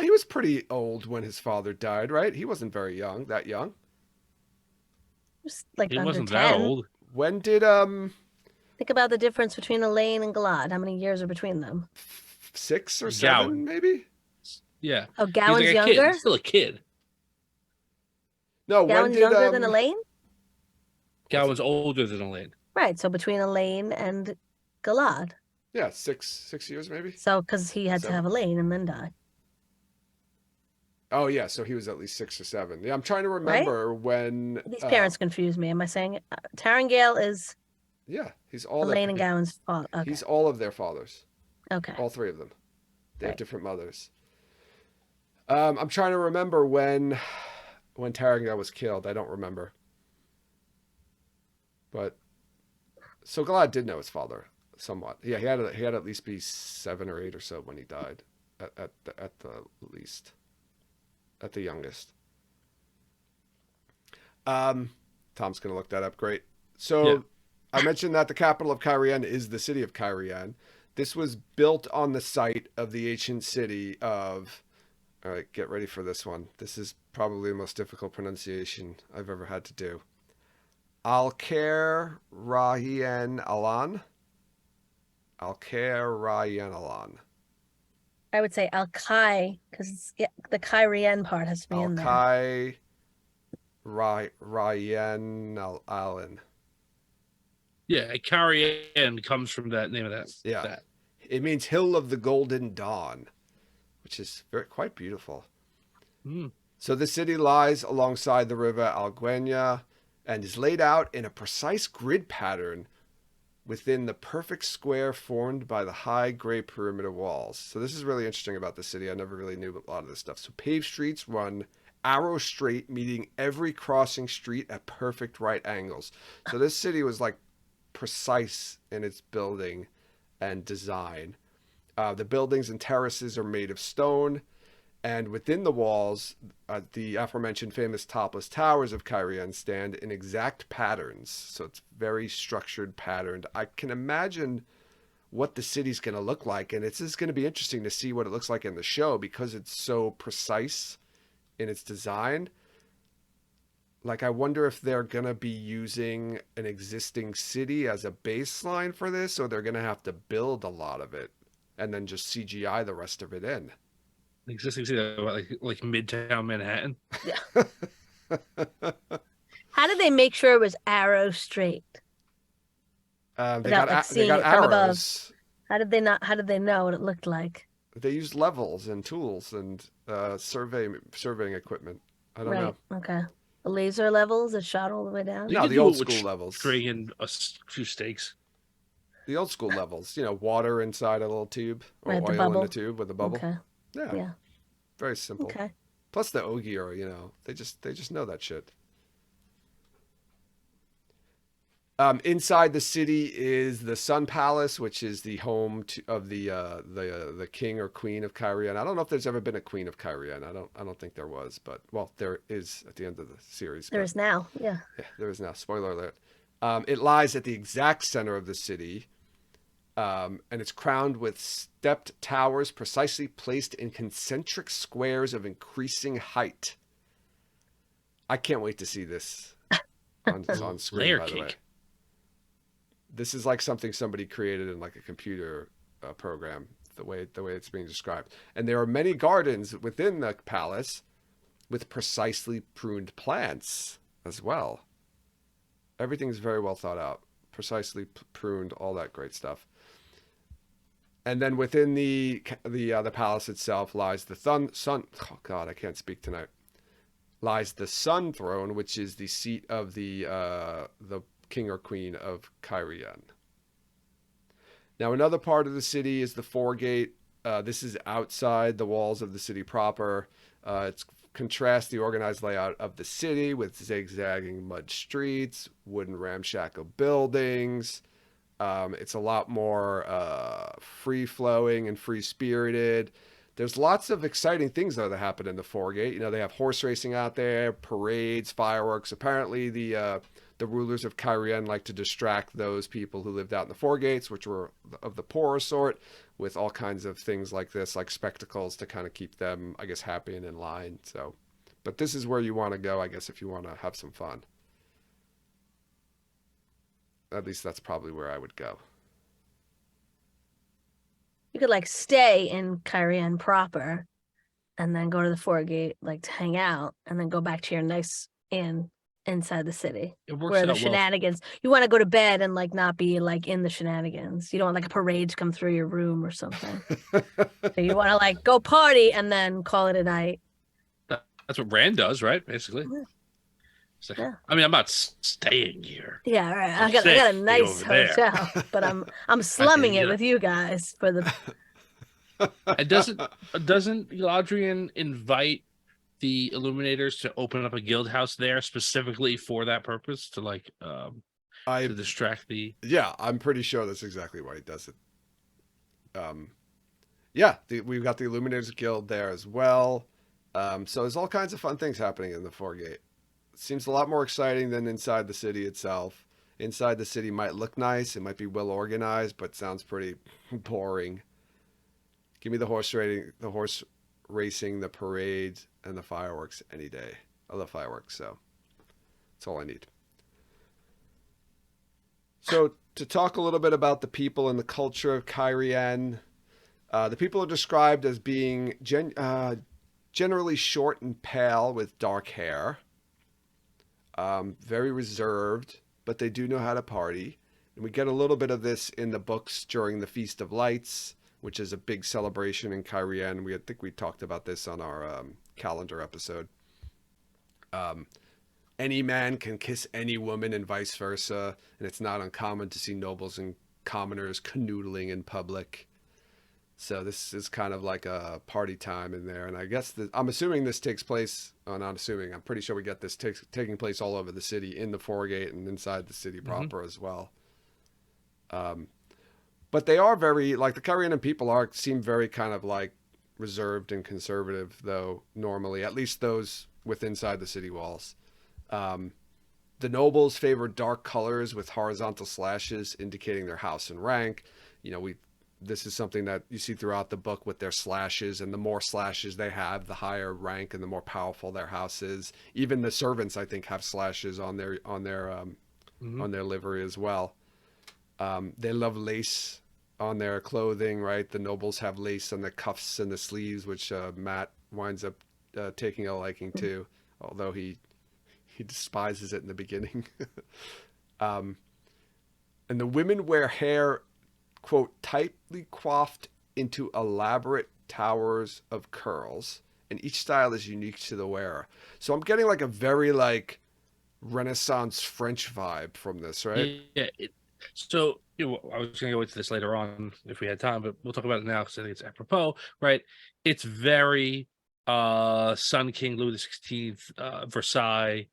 he was pretty old when his father died, right? He wasn't very young, that young. Just like He under wasn't that 10. old. When did Think about the difference between Elaine and Galad. How many years are between them? 6 or 7 Gowan. maybe? Yeah. Oh, He's Gowan's like a kid. younger? He's still a kid. No, when Gowan's did younger than Elaine? Gowan's older than Elaine. Right. So between Elaine and Galad. Yeah, 6 years maybe. So, because he had to 7. have Elaine and then die. Oh yeah, so he was at least 6 or 7. Yeah, I'm trying to remember when. These parents confuse me. Am I saying Tarangale is Yeah, he's all Elaine and their, Gowan's father? Okay. he's all of their fathers, Okay. all 3 of them. They have Right. different mothers. I'm trying to remember when Tarangale was killed. I don't remember. But so Galad did know his father somewhat. Yeah, he had at least be 7 or 8 or so when he died, at the least, at the youngest. Tom's gonna look that up. Great. So Yeah. I mentioned that the capital of Cairhien is the city of Cairhien. This was built on the site of the ancient city of. All right, get ready for this one. This is probably the most difficult pronunciation I've ever had to do. Cairhien Alan. Cairhien Alan. I would say Al-Kai, because the Cairhien part has to be in there. Cairhien Alan. Yeah, Cairhien comes from that name of that. Yeah. That. It means Hill of the Golden Dawn, which is quite beautiful. Mm. So the city lies alongside the river Alguenya and is laid out in a precise grid pattern within the perfect square formed by the high gray perimeter walls. So this is really interesting about the city. I never really knew a lot of this stuff. So paved streets run arrow straight, meeting every crossing street at perfect right angles. So this city was like precise in its building and design. The buildings and terraces are made of stone, and within the walls, the aforementioned famous topless towers of Cairhien stand in exact patterns. So it's very structured, patterned. I can imagine what the city's going to look like, and it's just going to be interesting to see what it looks like in the show because it's so precise in its design. Like, I wonder if they're going to be using an existing city as a baseline for this, or they're going to have to build a lot of it and then just CGI the rest of it in. Existing city, like Midtown Manhattan. Yeah. How did they make sure it was arrow straight? They Without, like, they seeing got it from above. arrows. How did they know what it looked like? They used levels and tools and surveying equipment. I don't know. Okay. The laser levels that shot all the way down. You No, could the do old it with school levels. string and a few stakes. The old school levels. Water inside a little tube or Right, the oil in bubble. a tube with a bubble. Okay. Yeah, Yeah. very simple. Okay. Plus the Ogier, they just know that shit. Inside the city is the Sun Palace, which is the home of the king or queen of Cairhien. I don't know if there's ever been a queen of Cairhien. I don't think there was, but well, there is at the end of the series. There is now. Yeah. Yeah, there is now. Spoiler alert. It lies at the exact center of the city, and it's crowned with stepped towers precisely placed in concentric squares of increasing height. I can't wait to see this on screen, Layer by the way. cake. This is like something somebody created in like a computer program, the way it's being described. And there are many gardens within the palace with precisely pruned plants as well. Everything's very well thought out, precisely pruned, all that great stuff. And then within the palace itself lies the sun. Oh God, I can't speak tonight. lies the Sun Throne, which is the seat of the king or queen of Cairhien. Now, another part of the city is the Foregate. This is outside the walls of the city proper. It's contrasts the organized layout of the city with zigzagging mud streets, wooden ramshackle buildings. It's a lot more free-flowing and free-spirited. There's lots of exciting things, though, that happen in the Foregate. You know, they have horse racing out there, parades, fireworks. Apparently, the rulers of Cairhien like to distract those people who lived out in the Foregates, which were of the poorer sort, with all kinds of things like this, like spectacles to kind of keep them, I guess, happy and in line. So, but this is where you want to go, I guess, if you want to have some fun. At least that's probably where I would go. You could like stay in Cairhien proper and then go to the Foregate like to hang out and then go back to your nice inn inside the city. It works Where out the well. shenanigans, you want to go to bed and like not be like in the shenanigans. You don't want like a parade to come through your room or something. So you want to like go party and then call it a night. That's what Rand does, right? Basically. Yeah. It's like, Yeah. I mean, I'm not staying here. Yeah, right. I'm I got a safe nice over there. hotel, but I'm slumming you it know. with you guys for the And doesn't Galadriel invite the Illuminators to open up a guild house there specifically for that purpose, to like to distract the? Yeah, I'm pretty sure that's exactly why he does it. Yeah, we've got the Illuminators Guild there as well. So there's all kinds of fun things happening in the Foregate. It seems a lot more exciting than inside the city itself. Inside the city might look nice, it might be well organized, but sounds pretty boring. Give me the horse racing, the parades, and the fireworks any day. I love fireworks, so that's all I need. So to talk a little bit about the people and the culture of Cairhien, the people are described as being generally short and pale with dark hair, very reserved, but they do know how to party. And we get a little bit of this in the books during the Feast of Lights, which is a big celebration in Cairhien. I think we talked about this on our calendar episode. Any man can kiss any woman and vice versa, and it's not uncommon to see nobles and commoners canoodling in public. So this is kind of like a party time in there. And I guess I'm assuming this takes place, not assuming, I'm pretty sure we get this taking place all over the city, in the Foregate and inside the city proper as well. But they are very, like, the Cairhien people seem very kind of like reserved and conservative, though, normally, at least those inside the city walls. The nobles favor dark colors with horizontal slashes indicating their house and rank. You know, this is something that you see throughout the book with their slashes, and the more slashes they have, the higher rank and the more powerful their house is. Even the servants, I think, have slashes on their livery as well. They love lace on their clothing, right? The nobles have lace on the cuffs and the sleeves, which Matt winds up taking a liking to, although he despises it in the beginning. And the women wear hair, quote, tightly coiffed into elaborate towers of curls, and each style is unique to the wearer. So I'm getting like a very like Renaissance French vibe from this, right? Yeah. So I was going to go into this later on if we had time, but we'll talk about it now because I think it's apropos, right? It's very Sun King Louis XVI, Versailles,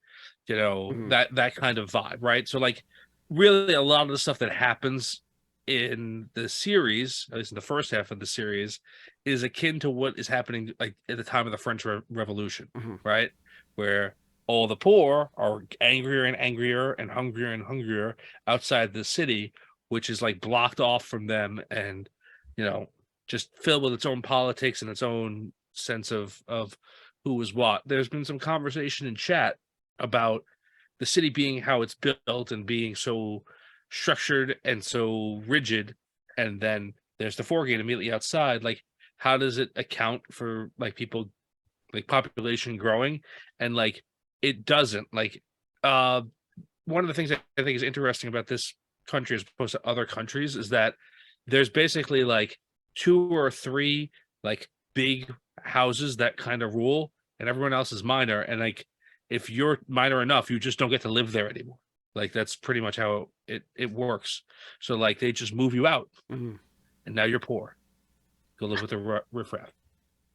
that kind of vibe, right? So like really a lot of the stuff that happens in the series, at least in the first half of the series, is akin to what is happening like at the time of the French Revolution, right? Where all the poor are angrier and angrier and hungrier outside the city, which is like blocked off from them and, just filled with its own politics and its own sense of who is what. There's been some conversation in chat about the city being how it's built and being so structured and so rigid. And then there's the Foregate immediately outside. Like, how does it account for like people, like population growing? And like, it doesn't. Like, one of the things I think is interesting about this country as opposed to other countries is that there's basically like 2 or 3 like big houses that kind of rule, and everyone else is minor. And like if you're minor enough, you just don't get to live there anymore. Like that's pretty much how it works. So like they just move you out, Mhm. and now you're poor. Go live with the riffraff.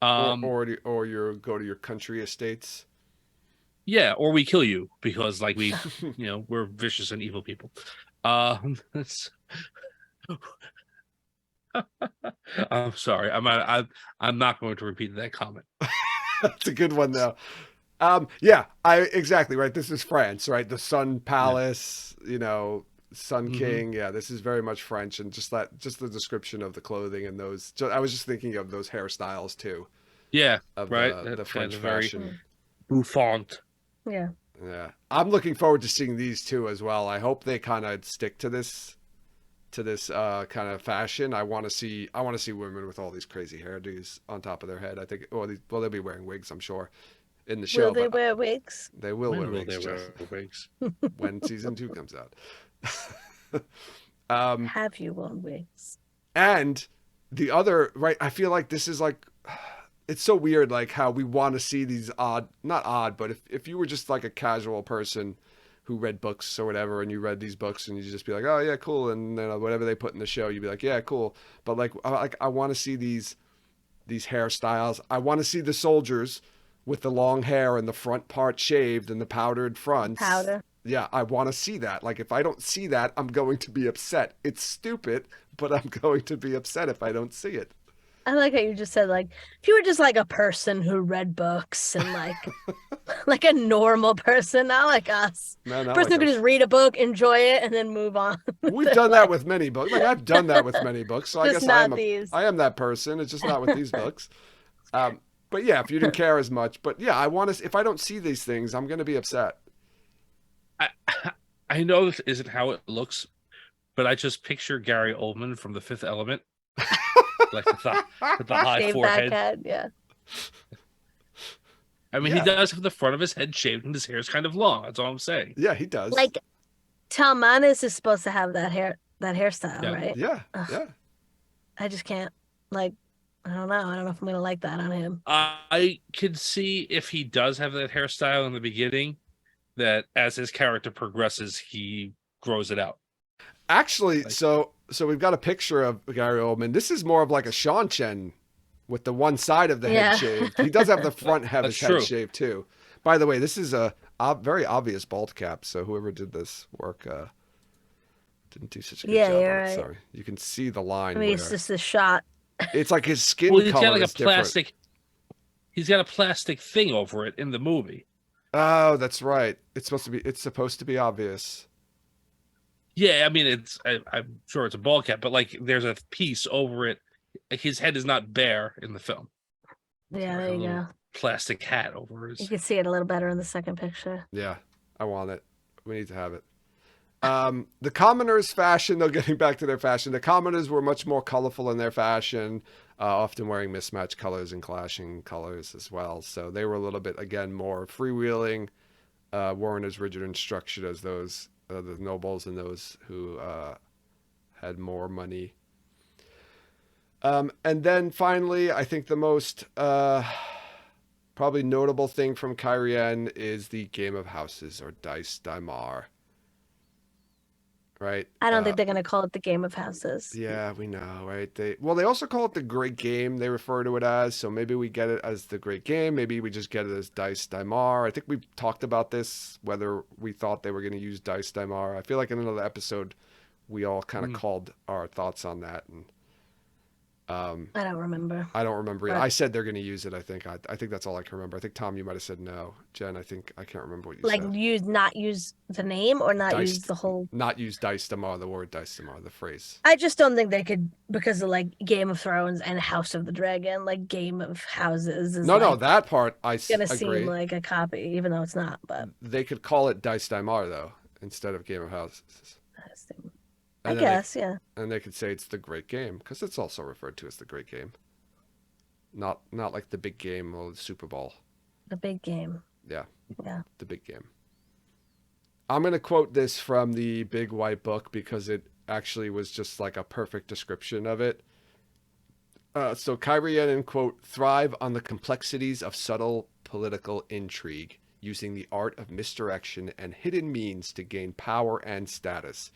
Or you go to your country estates. Yeah, or we kill you because like we're vicious and evil people. That's I'm sorry. I'm not going to repeat that comment. That's a good one though. Yeah, exactly right. This is France, right? The Sun Yeah. Palace, Sun hmm King. Yeah, this is very much French, and just the description of the clothing and those. I was just thinking of those hairstyles too, Yeah, of right. the That's kind French of very fashion. bouffant. Yeah. Yeah, I'm looking forward to seeing these two as well. I hope they kind of stick to this kind of fashion. I want to see women with all these crazy hairdos on top of their head. I think, they'll be wearing wigs, I'm sure, in the show. Will they but wear wigs? they will When wear will wigs, they Jeff, wear wigs? when season 2 comes out. Have you worn wigs? And the other, right, I feel like this is like, it's so weird, like how we want to see these not odd, but if you were just like a casual person who read books or whatever, and you read these books and you just be like, oh yeah, cool. And then whatever they put in the show, you'd be like, yeah, cool. But like I want to see these hairstyles. I want to see the soldiers with the long hair and the front part shaved and the powdered fronts. Powder. Yeah, I want to see that. Like if I don't see that, I'm going to be upset. It's stupid, but I'm going to be upset if I don't see it. I like how you just said, like, if you were just like a person who read books and like like a normal person, not like us. No, not Person like who could us. just read a book, enjoy it, and then move on. We've done that with many books. Like I've done that with many books. So I Just guess not these. I am that person. It's just not with these books. But yeah, if you didn't care as much, but yeah, I want to. If I don't see these things, I'm going to be upset. I I know this isn't how it looks, but I just picture Gary Oldman from The Fifth Element, like with the high Shave forehead. back head, yeah. I mean, Yeah. he does have the front of his head shaved, and his hair is kind of long. That's all I'm saying. Yeah, he does. Like Talmanis is supposed to have that hairstyle, Yeah. right? Yeah, Ugh. yeah. I just can't. Like, I don't know. I don't know if I'm gonna like that on him. I could see if he does have that hairstyle in the beginning, that as his character progresses, he grows it out. Actually, Like- so we've got a picture of Gary Oldman. This is more of like a Sean Chen with the one side of the Yeah. head shaved. He does have the front have his That's head true. shaved too. By the way, this is a very obvious bald cap. So whoever did this work didn't do such a good Yeah, job on you're it. right. Sorry, you can see the line. I mean, it's where just a shot. it's like his skin Well, he's color got like a is different. plastic. He's got a plastic thing over it in the movie. Oh, that's right. It's supposed to be obvious. Yeah, I mean, I'm sure it's a ball cap, but like there's a piece over it. Like, his head is not bare in the film. Yeah, Like there a you little go. Plastic hat over You his. can see it a little better in the second picture. Yeah, I want it. We need to have it. The commoners' fashion, though, getting back to their fashion, the commoners were much more colorful in their fashion, often wearing mismatched colors and clashing colors as well. So they were a little bit, again, more freewheeling, weren't as rigid and structured as those the nobles and those who had more money. And then finally, I think the most probably notable thing from Cairhien is the game of houses, or Dice Daimar. Right? I don't think they're gonna call it the Game of Houses. Yeah, we know, right? They also call it the Great Game. They refer to it as, so maybe we get it as the Great Game. Maybe we just get it as Dice Daimar. I think we talked about this, whether we thought they were going to use Dice Daimar. I feel like in another episode, we all kind of called our thoughts on that, and I don't remember. I don't remember. Right. I said they're going to use it. I think that's all I can remember. I think Tom, you might have said no. Jen, I can't remember what you Like said. not use the name or not Dice- use the whole. Not use Dice Daimar, the word Dice Daimar, the phrase. I just don't think they could, because of like Game of Thrones and House of the Dragon. Like Game of Houses is No, like, that part I gonna agree. seem like a copy, even though it's not. But They could call it Dice Daimar though, instead of Game of Houses. I And then guess, yeah. And they could say it's the Great Game, because it's also referred to as the Great Game. Not like the big game or the Super Bowl. The big game. Yeah. Yeah. The big game. I'm going to quote this from the Big White Book because it actually was just like a perfect description of it. So Cairhien, quote, thrive on the complexities of subtle political intrigue, using the art of misdirection and hidden means to gain power and status.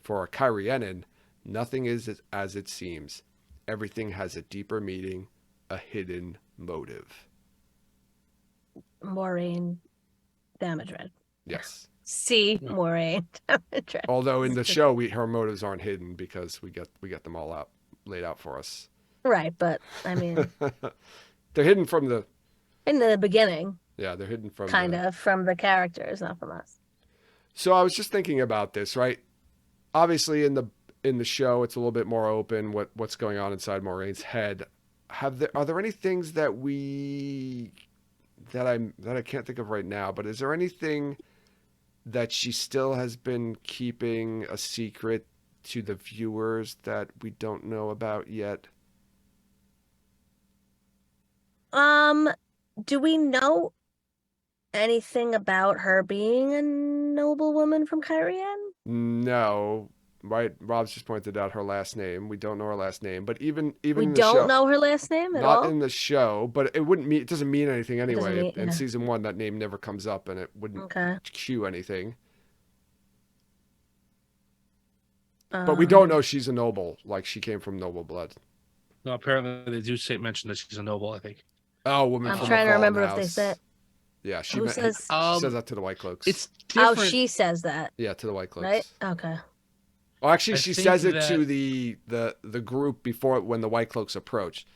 For a Cairhienin, nothing is as it seems. Everything has a deeper meaning, a hidden motive. Maureen damage red. Yes. See Yeah. Maureen damage red. Although in the show, her motives aren't hidden because we get them all out laid out for us. Right, but I mean, They're hidden from the. in the beginning, Yeah, they're hidden from kind of from the characters, not from us. So I was just thinking about this, right? Obviously, in the show, it's a little bit more open what's going on inside Maureen's head. Are there any things that I can't think of right now? But is there anything that she still has been keeping a secret to the viewers that we don't know about yet? Do we know anything about her being a noblewoman from Cairhien? No, right? Rob's just pointed out her last name. We don't know her last name, but even We in the show, don't know her last name at not all. in the show, but it wouldn't mean, it doesn't mean anything anyway. mean- In yeah. season 1, that name never comes up, and it wouldn't Okay. cue anything. But we don't know she's a noble, like she came from noble blood. No, apparently they do mention that she's a noble, I think. Oh, woman I'm from trying a to remember fallen if they house. said. Yeah, Who he says? says that to the White Cloaks. It's Oh, different. she says that, Yeah, to the White Cloaks. right? Okay. Well, actually, I she think says it that- to the group before when the White Cloaks approach.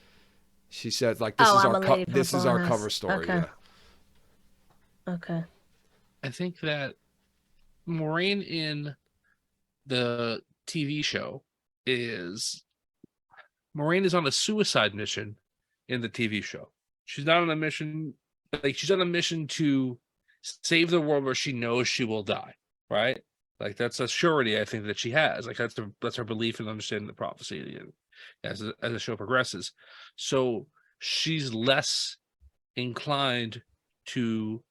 She says like, Oh, I'm a lady from this a is our fallen cover house. story. Okay. Yeah. Okay. I think that Maureen in the TV show is on a suicide mission in the TV show. She's not on a mission, like she's on a mission to save the world where she knows she will die, right? Like that's a surety I think that she has. Like that's her belief and understanding the prophecy as the show progresses. So she's less inclined to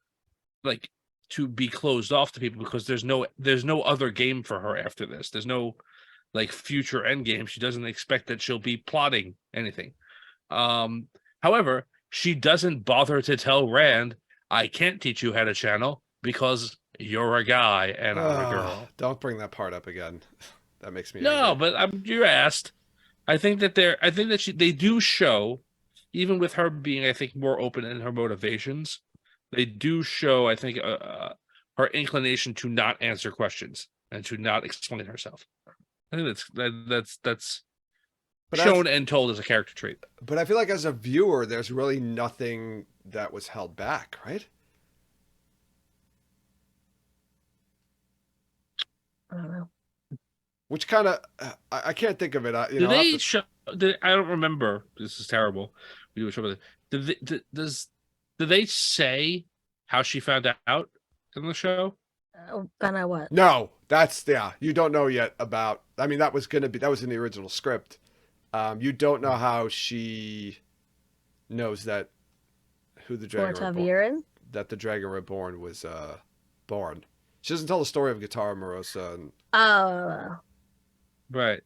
like to be closed off to people because there's no other game for her after this. There's no like future end game. She doesn't expect that she'll be plotting anything. However, she doesn't bother to tell Rand, I can't teach you how to channel because you're a guy and I'm a girl. Don't bring that part up again. That makes me No, angry. but you asked. I think that they do show, even with her being, I think, more open in her motivations, they do show, I think, her inclination to not answer questions and to not explain herself. I think that's But shown and told as a character trait. But I feel like as a viewer, there's really nothing that was held back, right? I don't know. Which kind of I can't think of it. You Do know, I'll have they to- show? I don't remember. This is terrible. We do a show about it. Do they say how she found out in the show? Then I what? No, you don't know yet about. I mean, that was in the original script. You don't know how she knows that who the Dragon Reborn, Taviran? that the Dragon Reborn was born. She doesn't tell the story of Guitar Morosa. And, Oh. Right.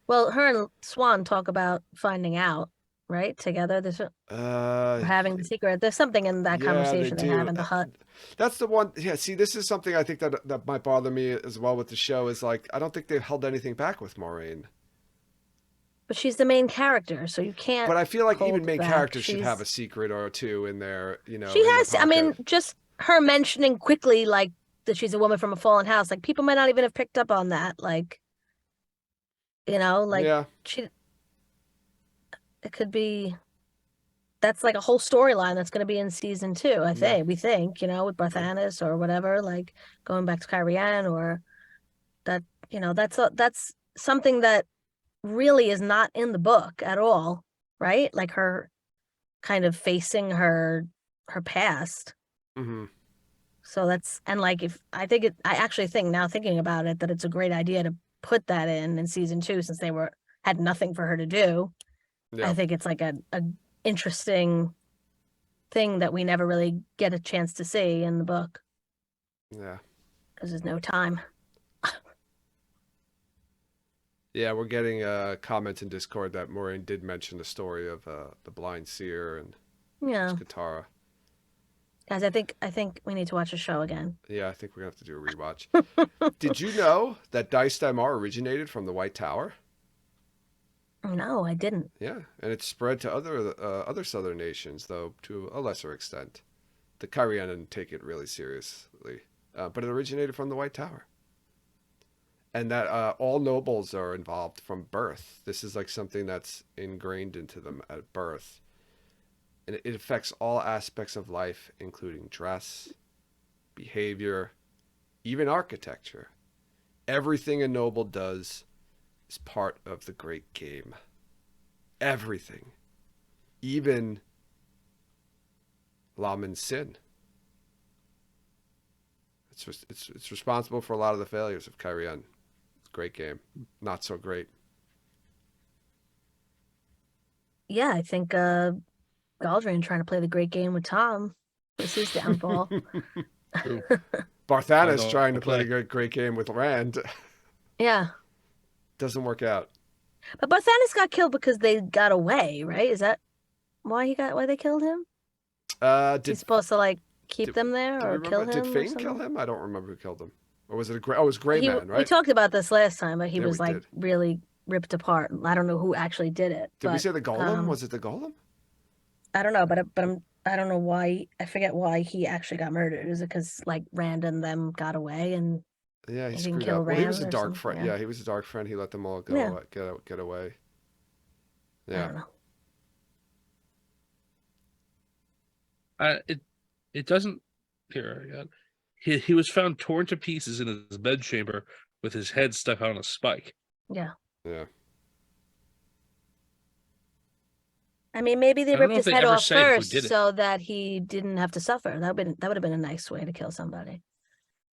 Well, her and Swan talk about finding out, right? Together. Or having the secret. There's something in that yeah, conversation they do. have in the hut. That's the one. Yeah, see, this is something I think that might bother me as well with the show. Is like I don't think they've held anything back with Maureen. But she's the main character, so you can't. But I feel like even hold main back. characters should She's- have a secret or two in there. You know, She in their has. I mean, pocket. just her mentioning quickly, like that she's a woman from a fallen house. Like people might not even have picked up on that. Like, like yeah, she. It could be. That's like a whole storyline that's going to be in season 2. I think we think with Barthanes or whatever, like going back to Cairhien or that. That's something that really is not in the book at all, right? Like her kind of facing her past. hmm So that's and like if I actually think now thinking about it that it's a great idea to put that in season 2 since they had nothing for her to do. yeah. I think it's like a interesting thing that we never really get a chance to see in the book Yeah. because there's no time. Yeah, we're getting comments in Discord that Maureen did mention the story of the blind seer and Yeah. Katara. Guys, I think we need to watch the show again. Yeah, I think we're gonna have to do a rewatch. Did you know that Dice Daimar originated from the White Tower? No, I didn't. Yeah, and it's spread to other southern nations, though to a lesser extent. The Cairhien didn't take it really seriously, but it originated from the White Tower. And that all nobles are involved from birth. This is like something that's ingrained into them at birth. And it affects all aspects of life, including dress, behavior, even architecture. Everything a noble does is part of the great game. Everything. Even Laman's sin. It's responsible for a lot of the failures of Cairhien. Great game. Not so great. Yeah, I think Galdrian trying to play the great game with Tom. This is downfall. True. Barthanas trying to play a great game with Rand. Yeah. Doesn't work out. But Barthanas got killed because they got away, right? Is that why they killed him? He's supposed to like keep them there or kill him? Did Fane kill him? I don't remember who killed him. Or was it it was Grey Man, right? We talked about this last time, but he was like did. really ripped apart. I don't know who actually did it. Did we say the Golem? Was it the Golem? I don't know, but I don't know why. I forget why he actually got murdered. Is it because like Rand and them got away and yeah, he didn't screwed kill up. Well, he Rand was a or dark something? friend. Yeah. Yeah, he was a dark friend. He let them all get away. I Yeah. don't know. It doesn't here. He was found torn to pieces in his bedchamber with his head stuck on a spike. Yeah. Yeah. I mean, maybe they I don't ripped know his if they head ever off say who first did it. so that he didn't have to suffer. That would have been a nice way to kill somebody.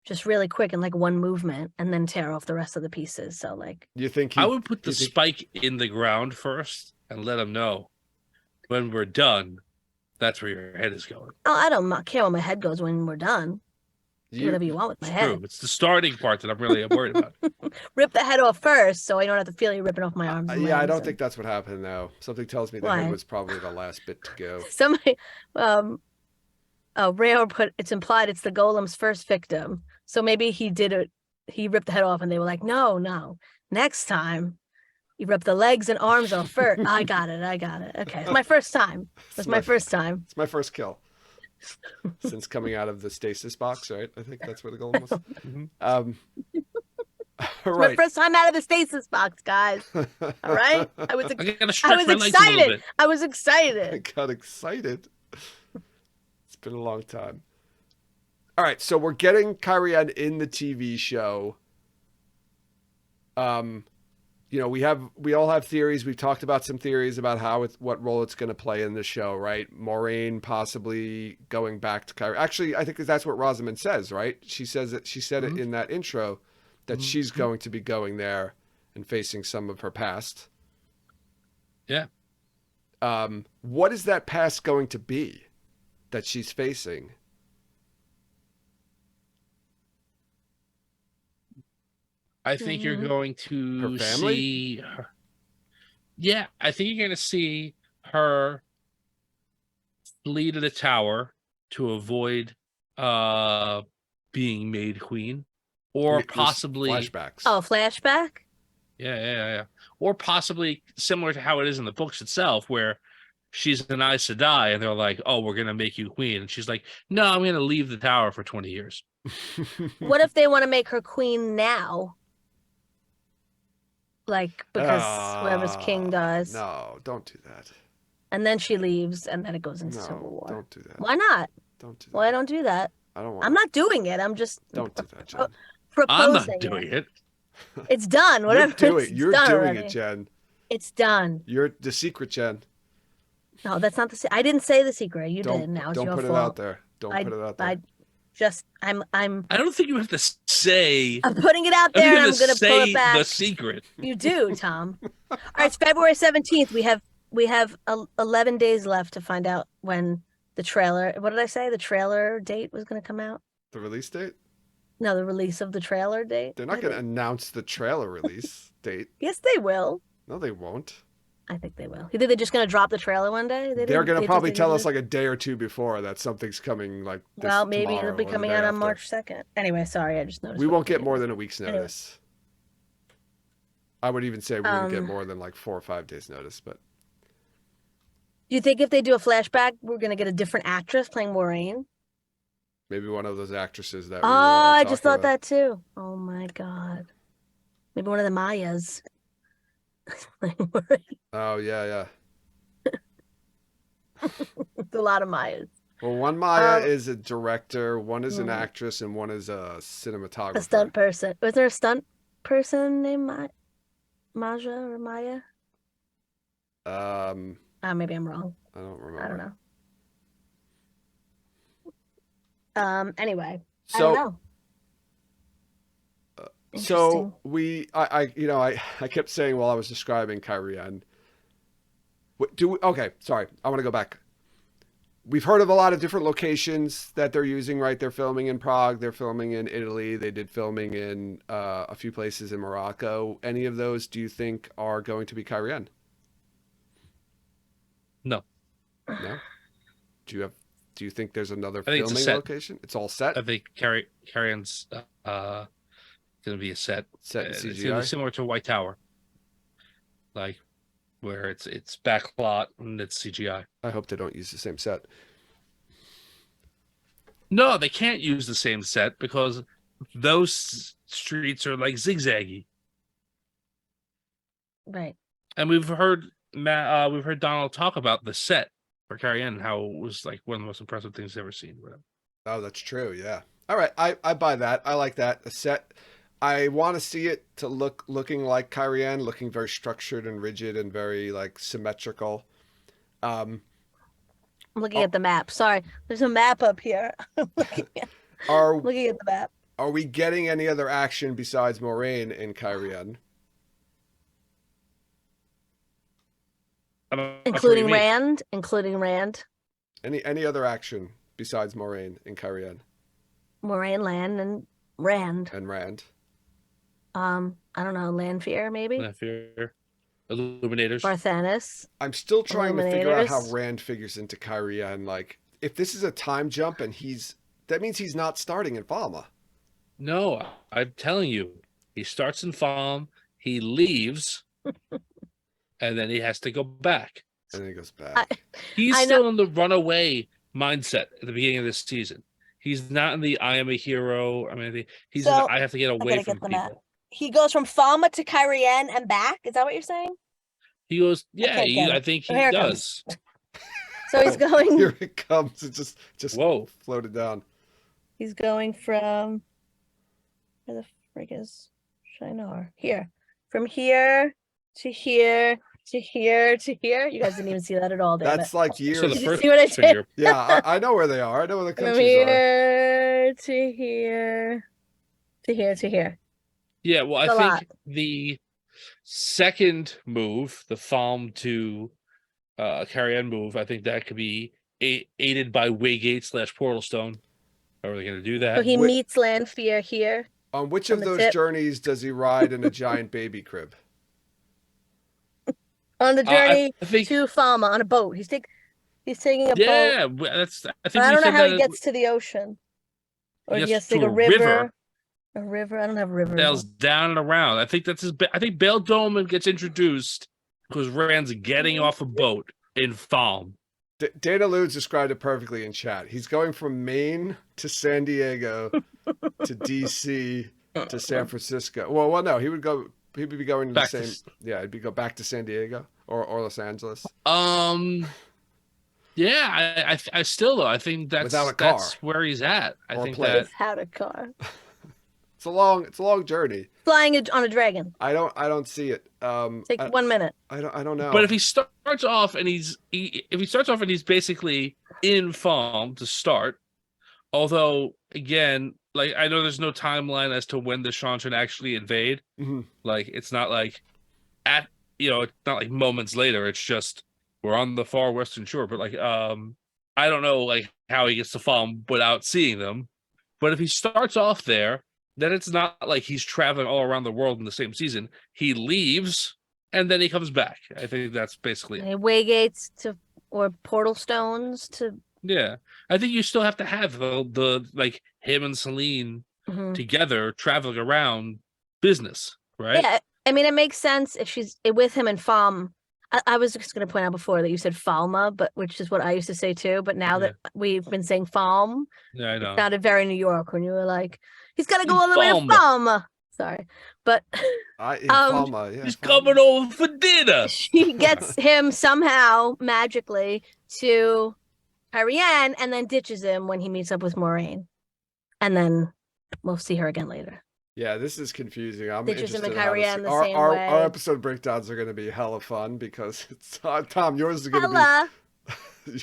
Just really quick in like one movement and then tear off the rest of the pieces. So like You think I would put the spike in the ground first and let him know when we're done, that's where your head is going. oh, I don't care where my head goes when we're done. Do whatever you want with my It's head. true. It's the starting part that I'm really worried about. Rip the head off first so I don't have to feel you ripping off my arms. and Yeah, I legs don't and- think that's what happened though. Something tells me the Why? head was probably the last bit to go. Somebody Rayor put it's implied it's the golem's first victim. So maybe he did it, he ripped the head off and they were like, no. Next time you rip the legs and arms off first. I got it. Okay. It's my first time. It's my first time. It's my first kill. Since coming out of the stasis box, right? I think that's where the golem was. All My right. first time out of the stasis box, guys. All right. I was I gotta stretch my legs a little excited. bit. I was I excited. got excited. It's been a long time. All right, so we're getting Cairhien in the TV show. We all have theories. We've talked about some theories about what role it's going to play in the show, right? Moraine possibly going back to Cairhien. Actually, I think that's what Rosamund says, right? She said it in that intro that she's going to be going there and facing some of her past. Yeah. What is that past going to be that she's facing? I think you're going to Her family? see her. Yeah, I think you're going to see her flee to the tower to avoid being made queen, or There's possibly flashbacks. Oh, flashback? yeah, or possibly similar to how it is in the books itself, where she's an Aes Sedai and they're like, "Oh, we're going to make you queen," and she's like, "No, I'm going to leave the tower for 20 years." What if they want to make her queen now? Like, because whoever's king dies. No, don't do that. And then she leaves, and then it goes into Civil No, War. don't do that. Why not? Don't do that. Why don't do that? I don't want. I'm not doing it. I'm just Don't do that, Jen. proposing. I'm not doing it. It's done. Whatever. You're it's done doing already. it, Jen. It's done. You're the secret, Jen. No, that's not the. I didn't say the secret. You Don't did. Now it's don't your put fault. it out there. Don't put it out there. I'm I don't think you have to say. I'm putting it out I'm there, and gonna I'm gonna pull say it back. the secret. You do, Tom. All right, it's February 17th. We have 11 days left to find out when the trailer. What did I say? The trailer date was going to come out. The release date? No, the release of the trailer date. They're not going to announce the trailer release date. Yes, they will. No, they won't. I think they will. You think they're just gonna drop the trailer one day? They're gonna they probably just tell didn't us do it? like a day or two before that something's coming. Like this Well, maybe tomorrow it'll be or the coming day out on after. March 2nd. Anyway, sorry, I just noticed. We won't get Wikipedia more was. than a week's Anyway. notice. I would even say we would get Um, more than like 4 or 5 days notice, but Do you think if they do a flashback, we're gonna get a different actress playing Moraine? maybe one of those actresses that Oh, we were I just talking thought about. that too. Oh my God. Maybe one of the Mayas. Playing Moraine. Oh yeah. It's a lot of Mayas. Well, one Maya Um, is a director, one is an mm, actress, and one is a a cinematographer. stunt person. Was there a stunt person named Maja or Maya? Maybe I'm wrong. I don't remember. I don't know. Anyway, I So, don't know. so Interesting. I kept saying while I was describing Cairhien. Okay, sorry. I want to go back. We've heard of a lot of different locations that they're using, right? They're filming in Prague. They're filming in Italy. They did filming in a few places in Morocco. Any of those, do you think, are going to be Cairhien? No. No? Do you think there's another I think it's a filming set. location? It's all set? I think Carrion's going to be a set. Set in It's going to CGI? be similar to White Tower, like where it's backlot and it's CGI. I hope they don't use the same set. No, they can't use the same set because those streets are like zigzaggy. Right. And we've heard Donald talk about the set for Carrie Ann and how it was like one of the most impressive things he's ever seen. Whatever. Oh, that's true. Yeah. All right. I buy that. I like that. A set. I want to see it to looking like Cairhien, looking very structured and rigid and very like symmetrical. Um, I'm looking at the map. Sorry, there's a map up here. I'm are looking at the map. are we getting any other action besides Moraine in Cairhien? Including Rand. Including Rand. Any other action besides Moraine in Cairhien? Moraine, Land, and Rand. And Rand. I don't know, Lanfear, maybe? Lanfear. Illuminators. Barthanes. I'm still trying to figure out how Illuminators. Rand figures into Cairhien. Like, if this is a time jump and that means he's not starting in Falma. No, I'm telling you, he starts in Falm, he leaves, and then he has to go back. And then he goes back. He's I still in the runaway mindset at the beginning of this season. He's not in the I am a hero. I mean, he's in So, the, I have to get away gotta from get the map. people. He goes from Falma to Cairhien and back. Is that what you're saying? He goes, yeah, can't get I it. think Oh, he here it does. So he's going. Here it comes. It just Whoa. floated down. He's going from where the frick is Shinar? Here. From here to here to here to here. You guys didn't even see that at all, damn That's it. like years. So the Did you first see what I did? figure, Yeah, I know where they are. I know where the From countries are. here to here to here to here. yeah, well, It's a I lot. think the second move, the Falm to Carrion move, I think that could be aided by Waygate / Portal Stone. How are they going to do that? So he Wait. meets Lanfear here. On which On of the those tip. journeys does he ride in a giant baby crib? On the journey I think, to Falma on a boat. He's taking a boat. yeah, I But think I we don't know said how that he gets to the ocean. Or he he has gets to take to a a river. river. A river. I don't have a river. sails down and around. I think that's his. I think Bail Dolman gets introduced because Rand's getting off a boat in Falm. Dana Ludes described it perfectly in chat. He's going from Maine to San Diego to DC to San Francisco. Well, no, he would be going to the Back to same. Yeah, he'd go back to San Diego or Los Angeles. Yeah, I still though. I think Without a car. that's where he's at. I Or think plane. that Without a car. It's a long journey. Flying on a dragon. I don't see it. Take 1 minute. I don't know. But if he starts off and he's basically in Falm to start, although again, like I know there's no timeline as to when the Shantran actually invade. Mhm. Like it's not like it's not like moments later. It's just we're on the far western shore. But like I don't know like how he gets to Falm without seeing them. But if he starts off there, then it's not like he's traveling all around the world in the same season. He leaves and then he comes back. I think that's basically it. Waygates or portal stones to. Yeah, I think you still have to have the like him and Celine Mhm. together traveling around business, right? Yeah, I mean, it makes sense if she's with him in Falm. I was just going to point out before that you said Falma, but which is what I used to say too. But now that we've been saying Falm, Yeah, I it know. sounded very New York when you were like, he's got to go In all the way to Falmouth. Falma. Sorry, but Falma, yeah, He's Falma. coming over for dinner. she gets him somehow magically to Cairhien and then ditches him when he meets up with Moraine, and then we'll see her again later. Yeah, this is confusing. I'm Ditches him interested in in how Cairhien this, the our, same our, way. our episode breakdowns are going to be hella fun because it's, Tom, yours is going to Hella.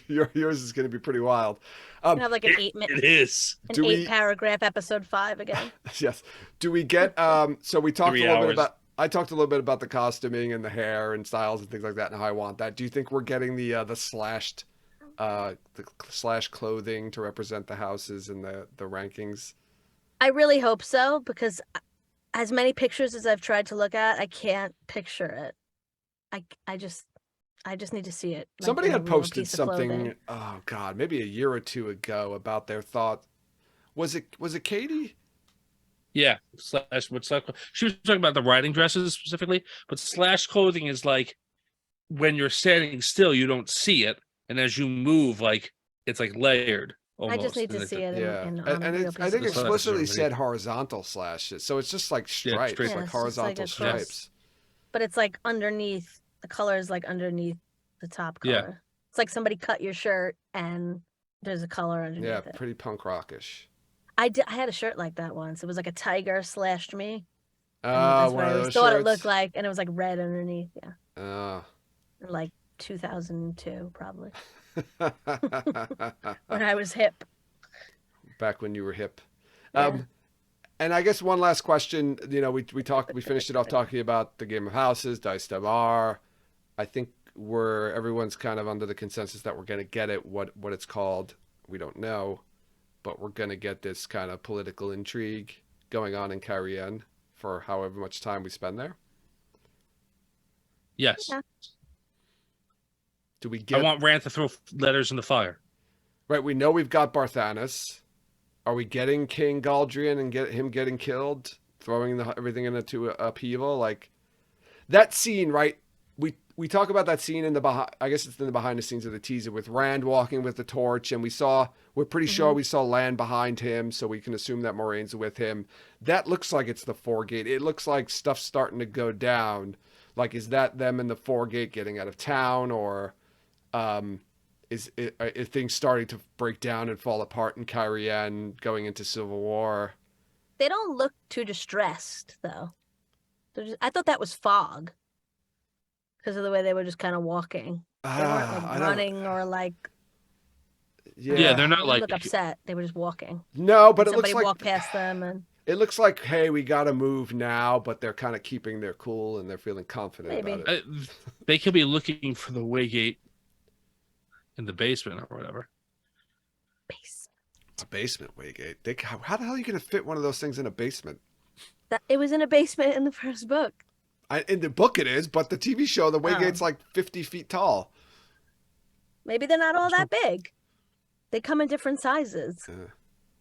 be yours is going to be pretty wild. We have like an 8-minute, It is. an 8-paragraph episode 5 again. Yes. Do we get so we talked 3 a little hours. bit about I talked a little bit about the costuming and the hair and styles and things like that and how I want that. Do you think we're getting the slashed the slash clothing to represent the houses and the rankings? I really hope so, because as many pictures as I've tried to look at, I can't picture it. I just need to see it. Like, Somebody in a had real posted piece of something, clothing. oh God, maybe a year or two ago about their thought. Was it Katie? Yeah, slash. She was talking about the riding dresses specifically, but slash clothing is like when you're standing still, you don't see it, and as you move, like it's like layered. Almost. I just need to see it Yeah, on and a real I piece think of clothing. explicitly said horizontal slashes, so it's just like stripes, straight. Yeah, like it's just like horizontal across. stripes. But it's like underneath, the color is like underneath the top color. Yeah. It's like somebody cut your shirt and there's a color underneath Yeah, it. pretty punk rockish. I had a shirt like that once. It was like a tiger slashed me. And Oh, that's one what I of always those thought shirts. it looked like, and it was like red underneath. Yeah, Oh. like 2002 probably, when I was hip. Back when you were hip. Yeah. And I guess one last question. You know, we finished it off talking about the Game of Houses, Dice Damar. I think everyone's kind of under the consensus that we're going to get it. What it's called, we don't know, but we're going to get this kind of political intrigue going on in Cairhien for however much time we spend there. Yes. Yeah. Do we get? I want Rand to throw letters in the fire. Right, we know we've got Barthanes. Are we getting King Galdrian and get him getting killed, throwing everything into upheaval? Like that scene, right? We talk about that scene in the behind. I guess it's in the behind the scenes of the teaser with Rand walking with the torch, and we're pretty sure we saw land behind him, so we can assume that Moraine's with him. That looks like it's the Foregate. It looks like stuff's starting to go down. Like, is that them in the Foregate getting out of town, or is things starting to break down and fall apart in Cairhien, going into civil war? They don't look too distressed though. I thought that was fog, because of the way they were just kind of walking. They weren't like running or like. Yeah, they're not they like look upset. They were just walking. No, but And it looks somebody like walked past them, and it looks like, hey, we got to move now, but they're kind of keeping their cool and they're feeling confident Maybe. about it. They could be looking for the Waygate in the basement or whatever. base. It's a basement Waygate. How the hell are you going to fit one of those things in a basement? It was in a basement in the first book. In the book it is, but the TV show, the Waygate's like 50 feet tall. Maybe they're not all that big. They come in different sizes.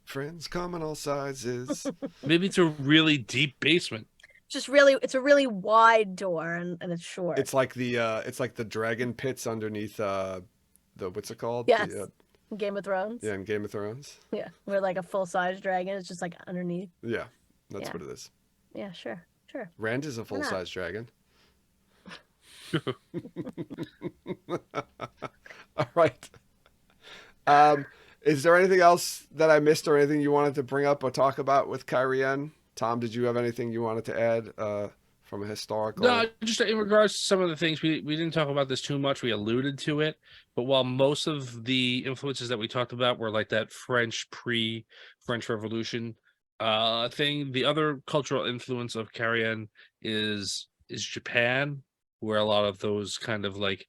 Friends come in all sizes. Maybe it's a really deep basement. It's a really wide door, and it's short. It's like the dragon pits underneath the what's it called? Yes. Game of Thrones. Yeah, in Game of Thrones. Yeah, where like a full-size dragon is just like underneath. Yeah, that's Yeah. what it is. Yeah, sure. Rand is a full-size dragon. All right. Is there anything else that I missed or anything you wanted to bring up or talk about with Cairhien? Tom, did you have anything you wanted to add from a historical? No, just in regards to some of the things, we didn't talk about this too much. We alluded to it, but while most of the influences that we talked about were like that French pre-French Revolution thing, the other cultural influence of Cairhien is Japan, where a lot of those kind of like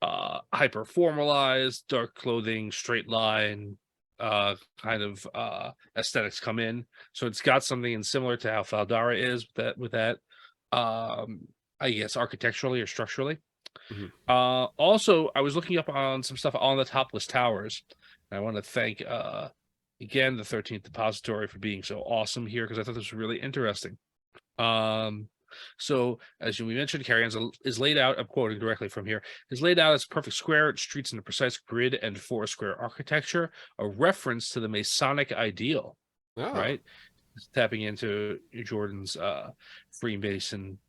hyper formalized, dark clothing, straight line kind of aesthetics come in. So it's got something similar to how Faldara is with that. I guess, architecturally or structurally. Mhm. Also, I was looking up on some stuff on the Topless Towers. And I want to thank, again, the 13th Depository for being so awesome here, because I thought this was really interesting. So as we mentioned, Cairhien is laid out, I'm quoting directly from here, is laid out as a perfect square, its streets in a precise grid and four square architecture, a reference to the Masonic ideal, Oh. right? It's tapping into Jordan's Freemason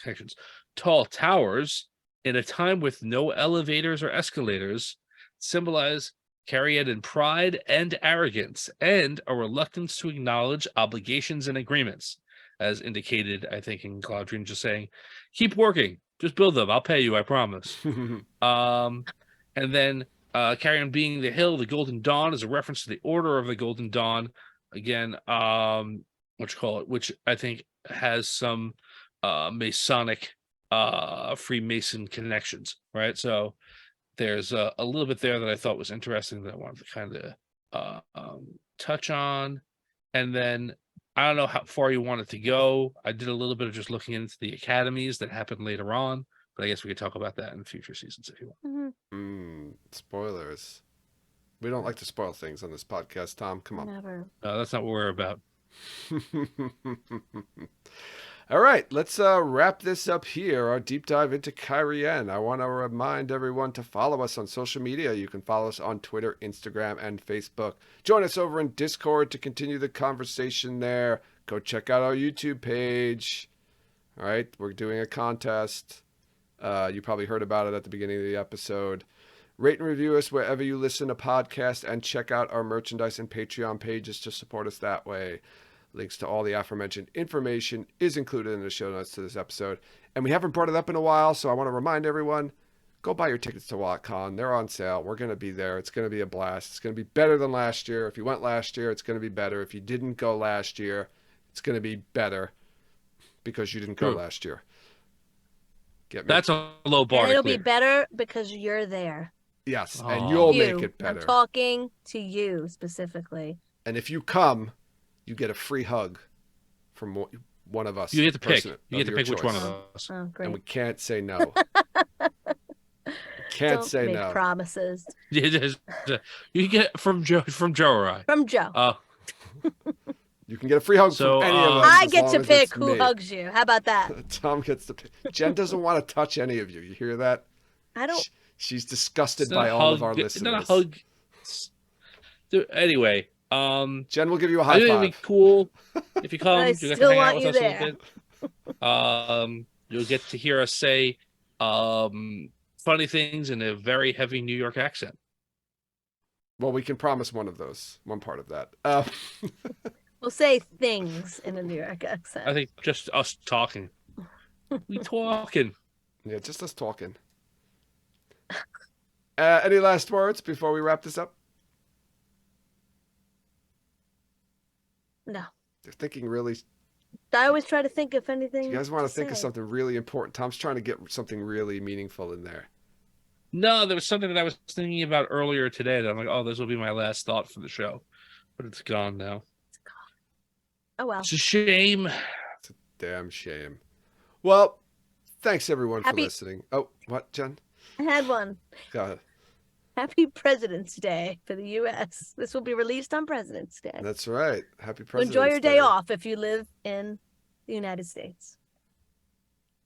connections. Tall towers, in a time with no elevators or escalators, symbolize Cairhien pride and arrogance, and a reluctance to acknowledge obligations and agreements, as indicated, I think, in Claudrine just saying, keep working, just build them, I'll pay you, I promise. And then Cairhien being the hill, the Golden Dawn is a reference to the Order of the Golden Dawn. Again, which I think has some Masonic Freemason connections, right? So there's a little bit there that I thought was interesting that I wanted to kind of touch on. And then I don't know how far you want it to go. I did a little bit of just looking into the academies that happened later on, but I guess we could talk about that in future seasons if you want. Spoilers. We don't like to spoil things on this podcast, Tom. Come on. Never. No, that's not what we're about. All right, let's wrap this up here, our deep dive into Cairhien. I want to remind everyone to follow us on social media. You can follow us on Twitter, Instagram, and Facebook. Join us over in Discord to continue the conversation there. Go check out our YouTube page. All right, we're doing a contest. You probably heard about it at the beginning of the episode. Rate and review us wherever you listen to podcasts, and check out our merchandise and Patreon pages to support us that way. Links to all the aforementioned information is included in the show notes to this episode. And we haven't brought it up in a while, so I want to remind everyone, go buy your tickets to WatCon. They're on sale. We're going to be there. It's going to be a blast. It's going to be better than last year. If you went last year, it's going to be better. If you didn't go last year, it's going to be better because you didn't go last year. Get me? That's a low bar. And it'll be better because you're there. Yes, and you'll You. make it better. I'm talking to you specifically. And if you come, you get a free hug from one of us. You get to pick. person You get to of pick your which one choice. of us. Oh, great. And we can't say no. Can't Don't say make no. promises. You get from Joe or I. From Joe. You can get a free hug So, from any of us. I as get long to as pick it's who me. hugs you. How about that? Tom gets to pick. Jen doesn't want to touch any of you. You hear that? I don't. She's disgusted It's not by a all of hug. our It's listeners. not a hug. Anyway, Jen will give you a I high think it'd be five. cool if you come. I You get to still hang out want with you us a there. little bit. You'll get to hear us say funny things in a very heavy New York accent. Well, we can promise one of those. One part of that. We'll say things in a New York accent. I think just us talking. We talking. Yeah, just us talking. Any last words before we wrap this up? No. They're thinking really. I always try to think if anything. You guys want to think of say. something really important? Tom's trying to get something really meaningful in there. No, there was something that I was thinking about earlier today that I'm like, oh, this will be my last thought for the show. But it's gone now. Oh well. It's a shame. It's a damn shame. Well, thanks everyone Happy- for listening. Oh, what, Jen? I had one. Go ahead. Happy President's Day for the U.S. This will be released on President's Day. That's right. Happy So President's enjoy your day off if you live in the United States.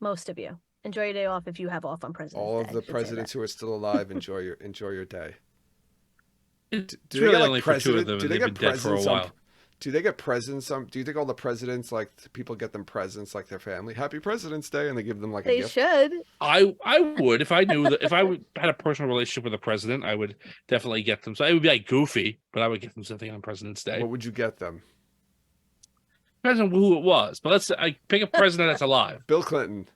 Most of you. Enjoy your day off if you have off on President's All Day. of the I should say presidents who are still alive, enjoy your day. It's Do they really get, like, only for two of president- them, do and they they've get been dead for a presents on- while. Do they get presents? Do you think all the presidents, like people get them presents, like their family? Happy President's Day, and they give them like a They gift. should. I would if I knew that if I had a personal relationship with a president, I would definitely get them. So it would be like goofy, but I would get them something on President's Day. What would you get them? Depends on who it was, but I pick a president that's alive. Bill Clinton.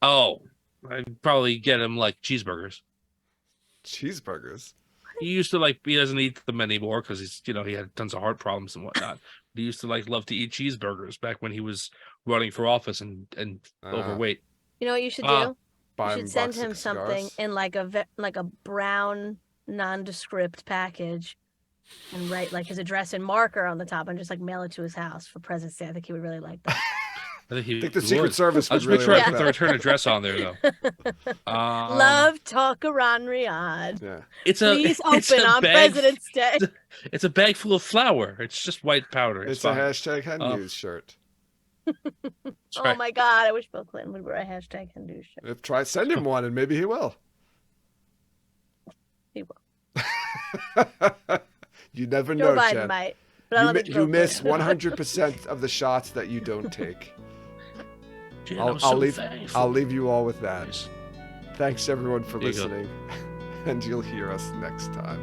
Oh, I'd probably get him like cheeseburgers. Cheeseburgers. He used to he doesn't eat them anymore because he had tons of heart problems and whatnot. He used to love to eat cheeseburgers back when he was running for office and overweight. You know what you should Ah, do? Buy You him should send box of him something cigars. in like a brown nondescript package and write like his address in marker on the top and just like mail it to his house for President's Day. I think he would really like that. I think the Secret Service I'll would just really make sure I like put the that. return address on there, though. Love Talkaran Riyadh. Yeah. It's Please it's open a on bag, President's Day. It's a bag full of flour. It's just white powder. It's fine. a hashtag Hen Um, News shirt. That's Oh right. my God, I wish Bill Clinton would wear a hashtag Hindu shirt. Try send him one, and maybe he will. He will. You never Joe know, Biden Jen. might. But I don't think You Bill miss Clinton. 100% of the shots that you don't take. Jen, I'll I'm so leave. thankful. I'll leave you all with that. Yes. Thanks everyone for There you go. listening, and you'll hear us next time.